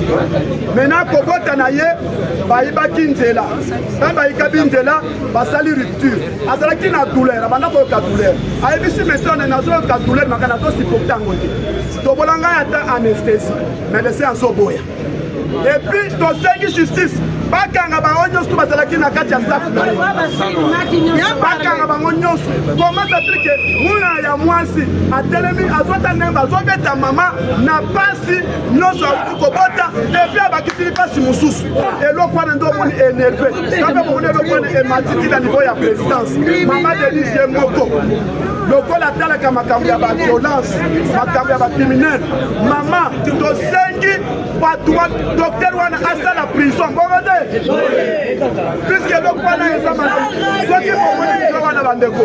Maintenant, Kogota naye, baïbaki nzela. Quand baïkabi nzela, basali rupture. Azalaki na douleur, abanda ko ka douleur. Aïbisi maintenant na zo ka douleur, makana to supporter ngote. Tobolanga ata anesthésie. Médecin en soboya. Et puis, ton justice, bakanga bango nyonso bazalaki na kati ya staff bakanga bango nyonso comment ça fait que muna ya mwasi atelemi azota ndenge azobeta mama na pasi nyonso akobota epi abakisili pasi mosusu eloko wana ndo omoni énervé kaka bomoni eloko wana ematiti na niveau ya présidence mama Denise moko lokola atalaka makambo ya baviolence makambo ya bacriminel mama tosengi patwa docteur wana asala prison bongo te puisque eloko wana eza malamu soki bomoni ilo wana bandeko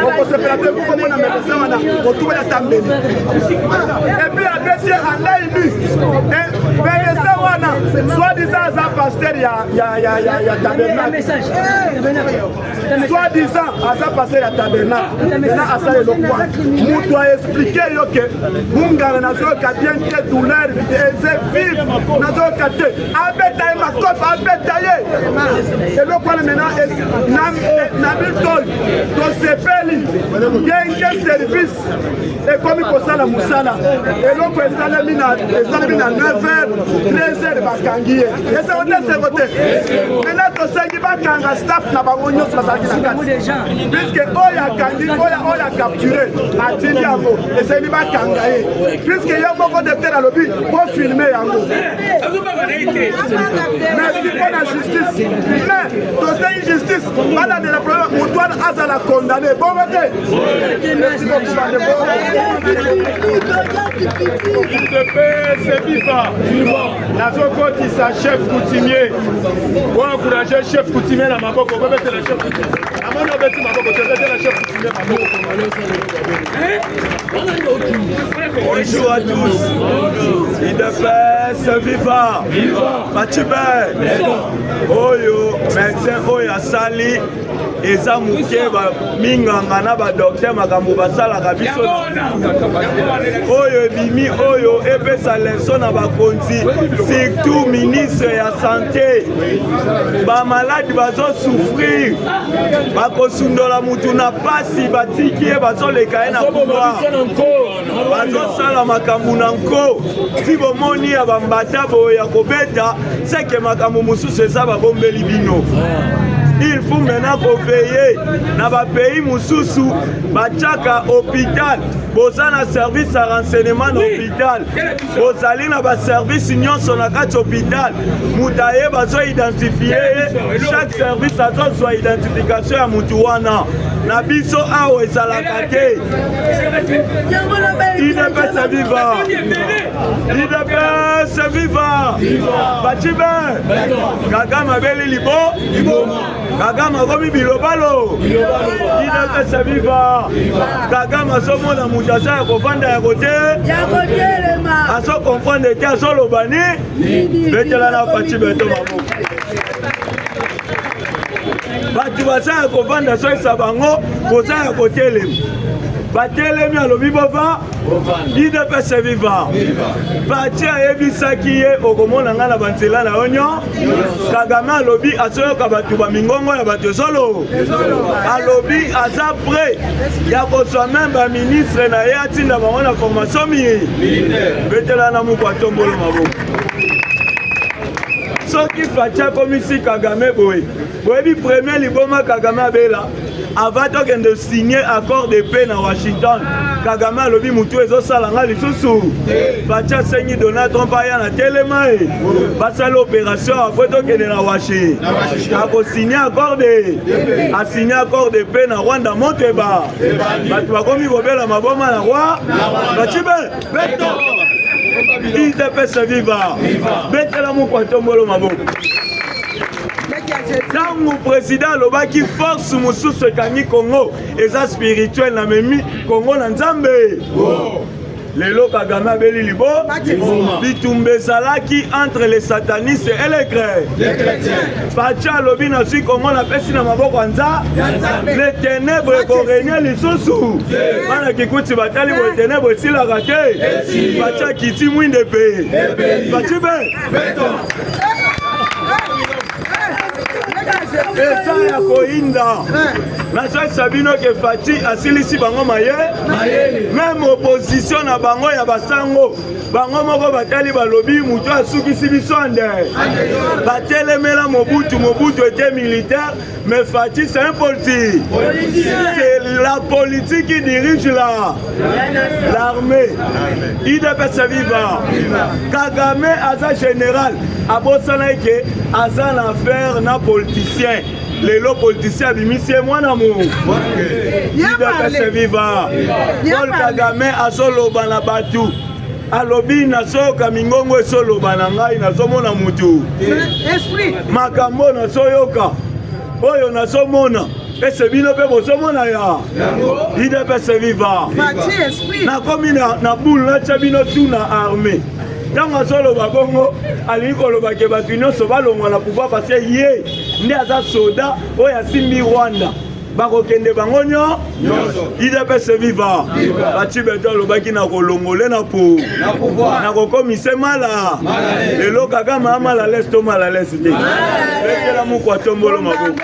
okosepela te kukomona médecin wana kotubela tambeli epuis abetie andaimi médecin wana soi-disant aza pasteur ya tabernacle soi-disant aza pasteur ya tabernacle na asala eloko wana mutu aexplike yo ke munganga nazoyoka bien te douleur eze vive nazoyoka te abeta ye makofi abeta ye eloko wana maintenant na bitol tosepeli ngenge service ekomi kosala mosala eloko esalemi na 9h 13h bakangi ye ezako te seko te maintenant tosengi bakanga staff na bango nyonso bazalaki na kati puisque oyo akangi oyo capturé atindi yango eseni bakanga ye puisque yo moko docteur alobi bofilme yango merci mpona justice mais tosengi justice wana de la problème motu wana azala condamné bongo te merci beaucoup bandeko c'est viva nazokotisa chef coutumier oencourage chef coutumier na maboko obetela chef coutumier amoni obeti maboko tobetela chef coutumier maboko. Bonjour à tous. IDPS viva. Matibe. Oyo médecin oyo asali eza muke ba minganga na ba docteur makambo basala biso oyo bimi oyo epesa leçon na bakonzi surtout ministre ya santé ba malade bazo souffrir bakosundola mutu na pasi batiki ye bazoleka ye na pouvoir bazosala makambo na nko ti bomoni ya bambata boyo ya kobeta seke makambo mosusu eza babombeli bino. Il faut maintenant veiller dans les pays moussousou, bachaka hôpital, bozana service à renseignement hôpital, bozali na ba service union sonakat hôpital, moutaye bazo identifier chaque service a soit identification ya mutuwana. Na biso awo ezalaka te. IDPS viva. IDPS viva. Bachibe. Kagama beli libo. Kagama komi bilobalo. IDPS viva. Kagama somo na mutasa ya kovanda ya kote. Aso comprendre te aso lobani. Betela na Bachibe to mabo. Batu basaya kovanda so isa bango kozaya kotelemi batelemi alobi bova IDPS viva bati ayebisaki ye okomona nga na banzela na onyo Kagame alobi asoyoka batu bamingongo ya bato solo alobi aza prêt ya kozwa même baministre na ye atinda bango na formation miye betela na moko atombolo maboko soki facha komisi Kagame boye boyebi premier liboma Kagame abela avant de signer accord de paix na Washington Kagame alobi mutu ezosala nga lisusu facha sengi Donald Trump aya na telema basala opération après tokende na Washington akosigner accord de paix na Rwanda Monteba bato bakomi kobela maboma na roi bachibe beto IDPS viva betela moko atombolo maboko. Tango président lobaki force mosusu ekangi Congo eza spirituel na memi Congo na Nzambe. Lelo Kagame abeli libo bitumbe ezalaki entre les satanistes et les chrétiens. Facha lobi na si Congo na pesi na maboko anza les ténèbres korenya lisusu bana kikuti batali bo ténèbres silaka te Facha kiti mwinde pe Fachibe eza ya koinda nazo sabino ke Fati asilisi bango maye même opposition na bango ya basango bango moko batali balobi mutu asukisi biso ande batelemela Mobutu était militaire mais Fati c'est un politique. C'est la politique qui dirige l'armée. IDPS viva. Kagame aza général abosana ke aza l'affaire na politicien. Les lots politiciens bimisé moi n'amour. IDPS viva. Paul Kagame azoloba na batu. Alobi nasoyoka mingongo esoloba na ngai nazomona mutu. Esprit. Makambo nasoyoka. Oyo nazomona. Ese bino pe bozomona ya. IDPS viva. Fati esprit. Na komi na boule na tchabino tout na armée. Tant azoloba bongo ali koloba ke batu nyonso balongwa na pouvoir parce que ye ndi aza soda oyo asimbi Rwanda. Bakokende bango nyonso IDPS viva Fati Beto alobaki na kolongole na pouvoir na kokomise mala lelo kaka mala lesto mala leste ekela mukwa tombolo maboko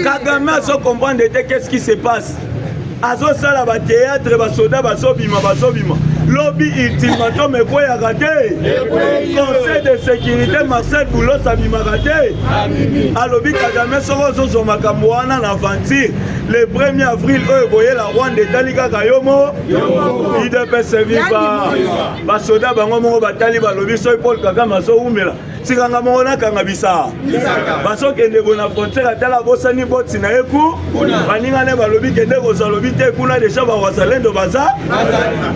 Kagame azo comprendre qu'est-ce qui se passe azo sala ba théâtre ba soda basobima lobby ultimatum ekoyaka te conseil de sécurité Marcel Boulot abimaka te alobi Kagame soko ozozo makambo wana na aventure le 1er avril oyo boyela Rwanda etali kaka yomo IDPS viva basoda bango moko batali balobi soki Paul Kagame azowumela sikanga moko nakanga bisa basokende bona frontière atala bosani boti na yeku baningane balobi kende kozalobi te kuna deja bawazalendo baza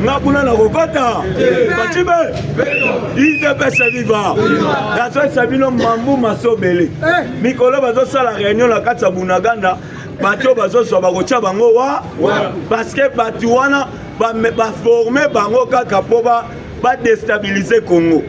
nga kuna na kokota Fati IDPS viva nazo sabino mambu masobele mikolo bazosala réunion na kati ya Bunaganda bato bazoswa bakotya bango wa parce que bato wana baforme bango kaka po badestabilize Congo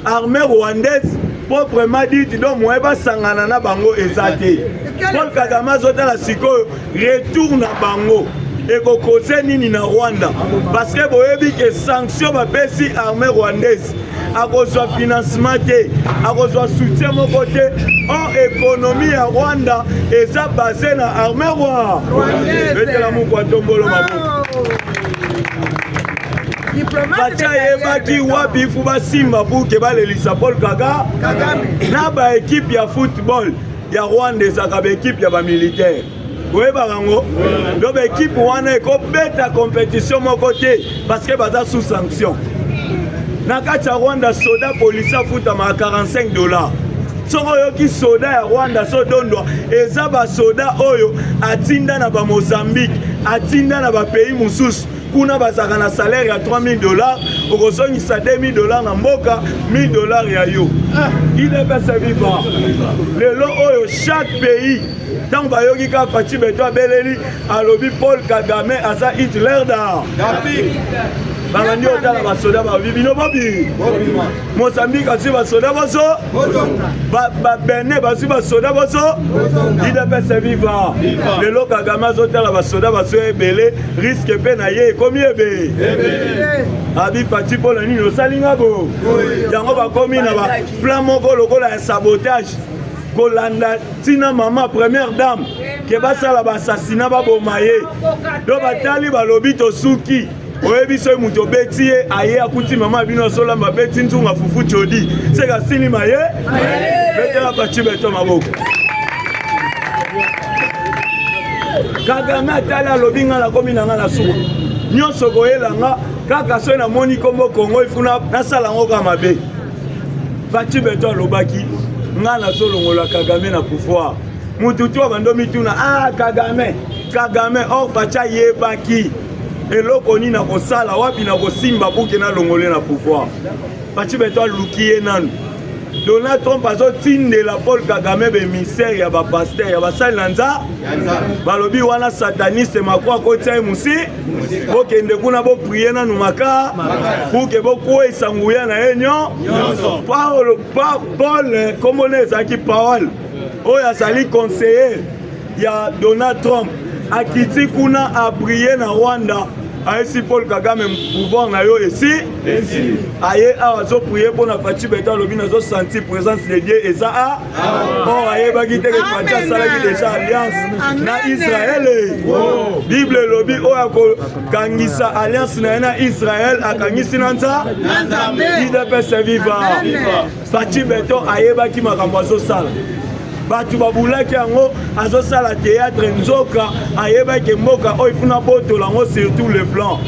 armée rwandaise proprement dit donc moi basangana na bango ezate Paul Kagame azotala sikoyo retour na bango ekokose nini na Rwanda parce que boyebi ke sanction bapesi armée rwandaise akozwa financement te akozwa soutien moko te en économie ya Rwanda eza basé na armée rwandaise betela mukwa tombolo maboko batia yebaki wapi fu basimba buke balelisa Paul Kagame na ba équipe ya football ya Rwanda ezaka ba équipe ya ba militaire oyebaka ngo do ba équipe wana ekobeta compétition moko te parce que baza sous sanction na kati ya Rwanda soda police afutama $45 soko yoki soda ya Rwanda so dondwa eza ba soda oyo atinda na ba Mozambique atinda na ba pays mususu kuna bazaka na salaire ya $3000 okozongisa $2000 na mboka $1000 ya yo IDPS viva lelo oyo chaque pays tant bayoki ka Fati Beto abeleli alobi Paul Kagame aza Hitler da bangandi otala basoda babibino bobi Mozambique asi basoda boso Benin basi basoda boso IDPS viva lelo Kagame azotala basoda baso ebele risque pe na ye ekomi ebe abi Fati mpona nini osalinga bo yango bakomi na baplan moko lokola ya sabotage kolanda tina mama première dame ke basala basassina baboma ye do batali balobi tosuki oyebi soki mutu obeti ye aye akuti mama bino asolamba beti nzunga fufu tshodi seka silima ye betela Fati Beto maboko Kagame atali alobi nga nakomi na nga na suka nyonso koyelanga kaka soki namoni kombo Kongo ifuna nasala ngo kaka mabe Fati Beto alobaki nga nazolongola Kagame na pouvoir mutu tu abando mituna Kagame or Fati ayebaki eloko nini na kosala wapi na kosimba buke na longole na pouvoir Fati Beto aluki ye nanu Donald Trump azotindela Paul Kagame bemisere ya bapaster ya basali na nza balobi wana sataniste makwa akotia ye musi bokende kuna boprie nanu maka buke bokwesa nguya na ye nyonso Paul kombona ezalaki Paul oyo azali conseiller ya Donald Trump akiti kuna aprie na Rwanda aesi Paul Kagame pouvoir na yo ici aye awa zo prier pour na Fachi Beton lobi na zo sentir présence de Dieu et ça a bon aye ba ki te que Fachi sala ki déjà alliance na Israël Bible lobi o ako kangisa alliance na Israël akangisi na Nzambe il peut se vivre Fachi Beton aye ba ki makambo zo sala batu babulaki yango azosala théâtre nzoka ayebaki mboka oyo ifuna botola yango sur tous les plans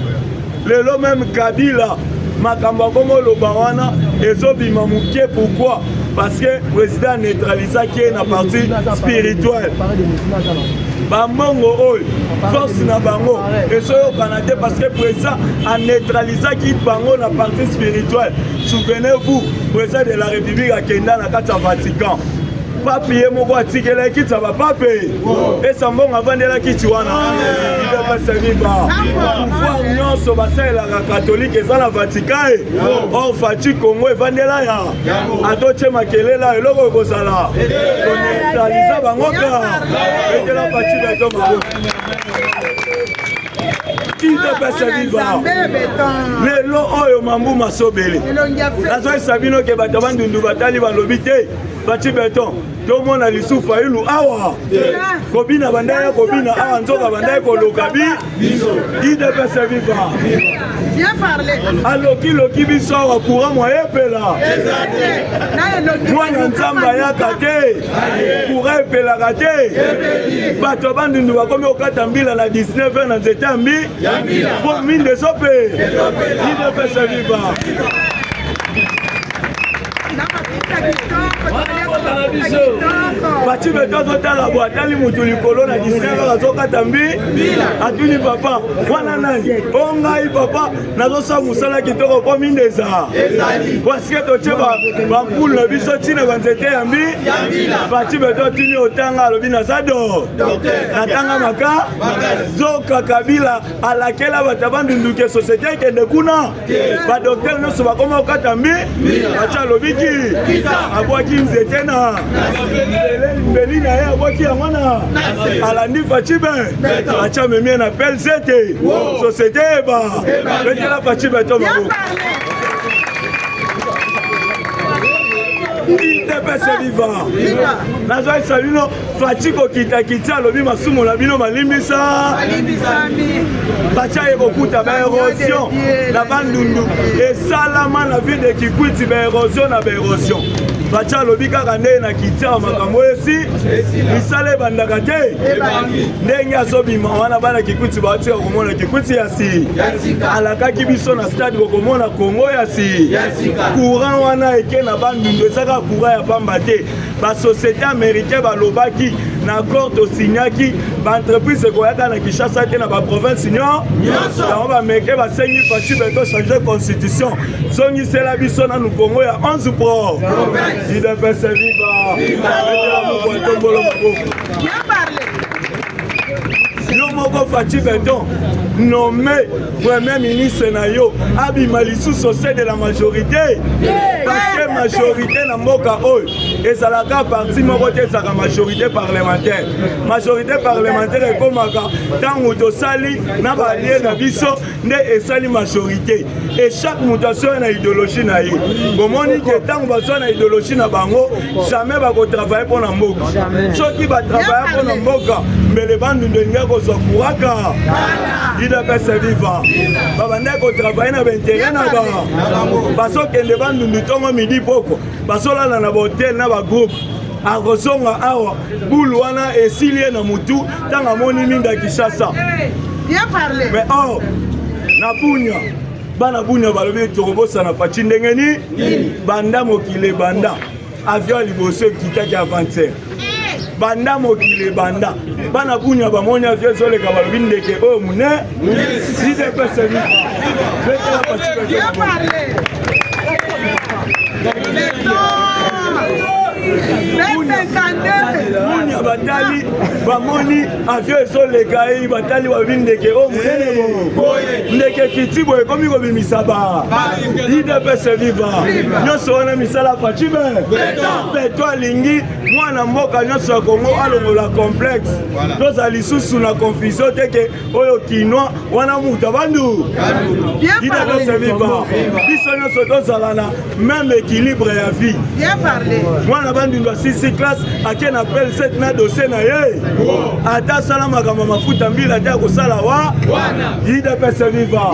lelo même Kabila makambo akomoloba wana ezobima moke pourquoi parce que président neutralisaki ye na partie spirituelle bambongo oyo force na bango ezoyokana te parce que président aneutralisaki bango na partie spirituelle souvenez-vous président de la république akenda na kati ya Vatican papi ye moko atikela kiti ya bapape esa mbongo avandelaki kiti wana idepeseliba pouvoir nyonso basalelaka katolike eza na Vatican or Fachi Congo evandela ya atotie makelela eloko ekozala koneutraliza bango ka etela Fachi Beton bango idepeseliba lelo oyo mambu masobele nazoyisa bino ke bato bandundu batali balobi te Fachi Beton tomona lisufa ilu awa kobina bandaya kobina awa nzoka bandaya koloka idepese viva bien parlé aloki biso awa courant moye pela mwana nzambe ayaka te courant epelaka te bato bandundu bakomi okata mbila na 19 na nzete ya mbi po minde sope idepese viva Fachi Beton zotala bo atali mutu likolo na 19 azokata mbi atuni papa wana nani ongai papa nazosa musala kitoko po mindeza parce que toche bampule na biso tina banzete ya mbi Fachi Beton tini otanga alobi na zado natanga maka zoka Kabila alakela batabandunduke société ekende kuna badokter nyonso bakoma okata mbi acha alobiki abwaki nzete na mbeli na ye abwaki yango na alandi Fachi Beton acha memie na pelsete société eba betela Fachi Beton maboko idepese viva nazoyisa bino Fachi kokitakiti alobi masumu na bino malimbisa bacha ekokuta baérosion na bandundu esalama na ville de Kikwiti baérosion na baérosion bacha alobi kaka nde na kitia makambo esi misala ebandaka te ndenge azobima wana bana Kikwiti baotika komona Kikwiti ya si alakaki biso na stade kokomona Congo ya si courant wana eke na bandundu ezaka courant ya pamba te basociété américain balobaki na accord tosignaki baentreprise ekoyaka na Kinshasa te na baprovince nyonso yango bameke basengi Fachi Beton changer constitution songisela biso nanu Congo ya 11 pro idepese viva etela moko etombolo maboko yo moko Fachi Beton nommé premier ministre na yo abima lisusu au sein de la majorité parce que majorité na mboka oyo ezalaka parti moko te ezalaka majorité parlementaire ekomaka ntango tosali na balie na biso nde esali majorité et chaque mutation na idéologie na ye bomoni ke ntango bazwa na idéologie na bango jamais bakotravaille mpo na mboka soki batravaille mpo na mboka mbele bandundu elingi kozwa kuraka idepese viva babanda kotravaille na baintere na bazokende bandundu ntongo midi poko bazolala na bahotel na bagroupe akozonga awa bulu wana esili ye na mutu ntango amoni minda Kinshasa mais or na bunya bana bunya balobi tokobosana Fachi ndenge nini banda mokili banda avion liboso ekitaki avant-hier banda mokili banda bana bunya bamoni avion ezoleka balobi ndeke oyo mune idepese viva betela Fachi Beton muni ya batali bamoni avion ezoleka ye batali babi ndeke o monene ndeke kiti boye ekomi kobimisa ba idps viva nyonso wana misala facibe beto alingi mwana mboka nyonso ya kongo alongola complexe toza lisusu na confusion teke oyo kinwa wana muta bandu idps viva biso nyonso tozala na même équilibre ya vie mwana bandundu 6 classe ake na pel 7 na dossier na ye ata asala makambo mafuta mbila ate akosala wa idps viva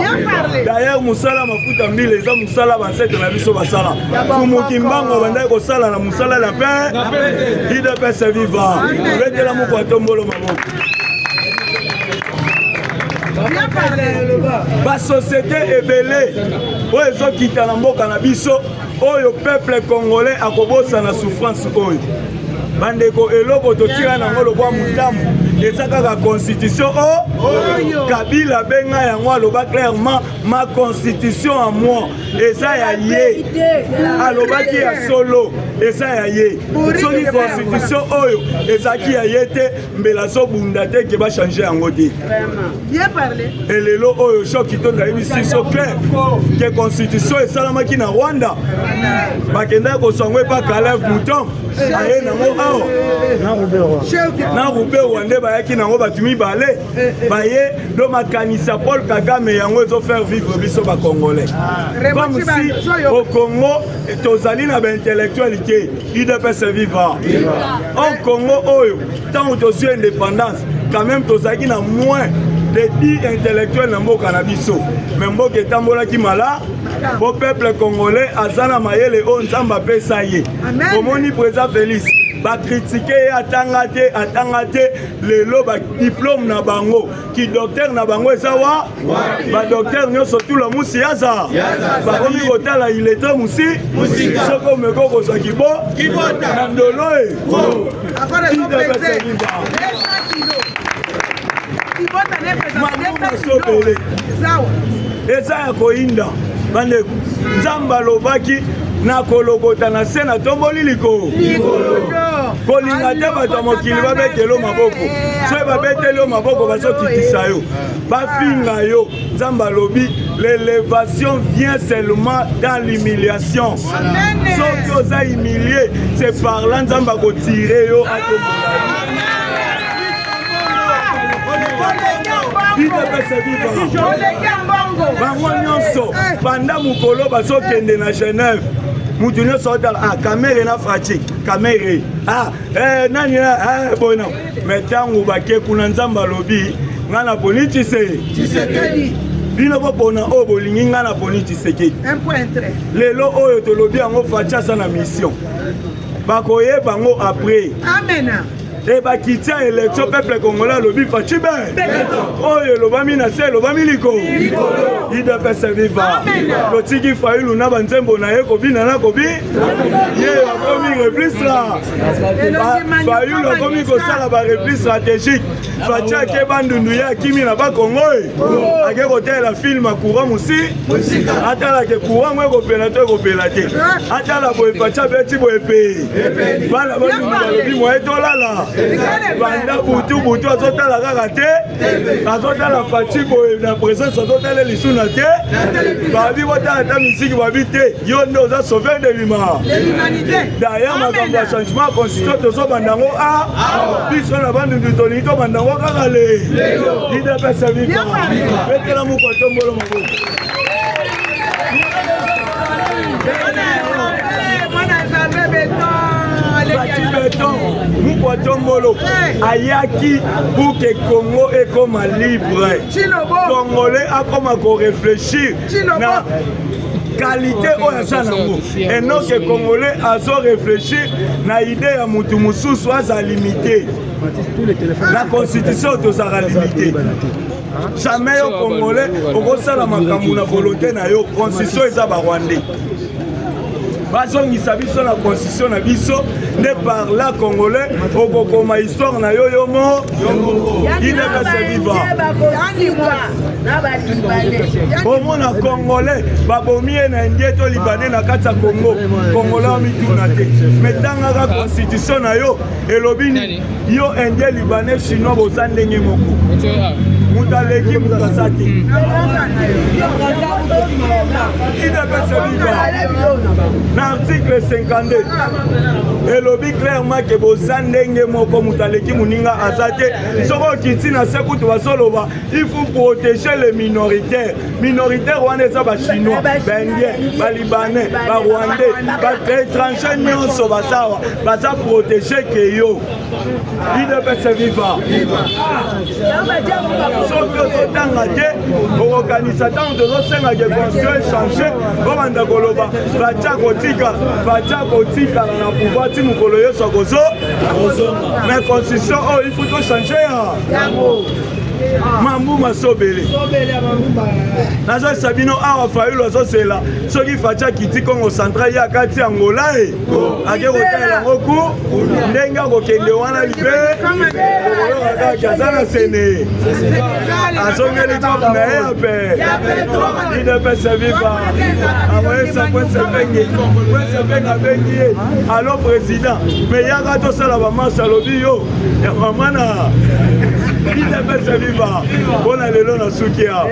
d'ailleurs mosala mafuta mbila eza mosala bansete na biso basala fumuki mbango bandaki kosala na mosala na pe idps viva betela moko atombolo maboko basosiété ebele oyo ezokita na mboka na biso oyo peuple congolais akobosa na souffrance oyo bandeko eloko totika nango lokwa mutambu eza kaka constitution oyo Kabila benga yango aloba clairement ma constitution à moi eza ya ye alobaki ya solo eza ya ye soki constitution oyo ezaki ya ye te mbela zobunda te ke bachange yango te elelo oyo shoki tozayebisi so clair ke constitution esalamaki na Rwanda bakendaki kosango epa Caleb Mouton aye nango awa na rube rwandais bayaki nango bato mibale baye do makanisa Paul Kagame yango ezofaire vivre biso bacongolais comme si au Congo tozali na baintellectuel te UDPS viva au Congo oyo ntango tozwi indépendance quand même tozalaki na moins de 10 intellectuels na mboka na biso mais mboka etambolaki mala po peuple congolais aza na mayele oyo nzambe apesa ye omoni président Félix bakritike ye atanga te lelo badiplôme na bango ki docteur na bango eza wa badocteur nyonso tula musi yaza bakomi kotala ileto musi soko omeko kozwa kibo na ndolo e makomasobele eza ya koyinda bandeko nzambe alobaki na kolokota na se na tomboli likolo kolinga te bato ya mokili babetelo maboko soki babeteli yo maboko bazokitisa yo bafinga yo nzambe alobi l'élévation vient seulement dans l'humiliation soki oza humilie c'est par là nzambe akotire yo bango nyonso banda mokolo bazokende na Genève mutu nyonso otala kamere na faci kamere nani bona me ntango bake kuna nzambe alobi nga na poni Tshisekedi bino bopona oyo bolingi nga na poni Tshisekedi lelo oyo tolobi yango faci aza na mission bakoyeba yango après et bakitia élection peuple congolais lobi facibe oyo lobami na se lobami liko UDPS viva lotiki Fayulu na banzembo na ye kobina na kobi ye akomi repli Fayulu akomi kosala ba repli stratégique faci ake bandundu ye akimi na bakongo ake kotela filme courant musi atala ke courant mwe kopela te kopela te atala boye faci abeti boye pe bana bandundu balobi moye tolala banda butu azotala kaka te azotala faci boye na présence azotala lisuna te babi botala ta misiki babi te yo nde oza sauveur de l'humanité d'ailleurs makambo ya changement constitution tozobanda yango biso na bandundu tolingi tobanda yango kaka le UDPS viva betela moko atombolo maboko Mukwatombolo ayaki pour que Congo ekoma libre Congolais akoma ko réfléchir na qualité oyo aza nango et non que Congolais azo réfléchir na idée ya mutu mususu aza limité la constitution tozala limité jamais yo Congolais okosala makambo na volonté na yo constitution eza barwandais bazongisa biso na constitution na biso nde par la congolais okokoma histoire na yo yomo idepese vivant omona congolais babomi ye na indie to libanais na kati ya congo congolais omituna te me ntangaka constitution na yo elobi yo indie libanais chinois boza ndenge moko mutu aleki mutu aza te idepese vivant na article 52 elobi clairement ke boza ndenge moko mutu aleki moninga aza te soki okiti na se kutu bazoloba il faut protéger les minoritaires wana eza bachinois baindien balibanais barwandais baétranger nyonso bazawa baza protéger ke yo idepese vivant soki ozotanga te okokanisa ntango tozosengake constitution échange obanda koloba batia kotikala na pouvoir ti mokolo nyonso akozo mais constitution oyo il faut tochange ya mambu masobele nazosisa bino awa fayulu azosela soki fatia kiti kongo central ye akati angola e ake kotala yango ku ndenge akokende wana libe okolokakaki aza na sene azongeli top na ye ape idepese viva amoyesa kwesepenge abengi ye alo président me yaka tosala bamarche alobi yo mamana idepese viva mpona lelo na suki ya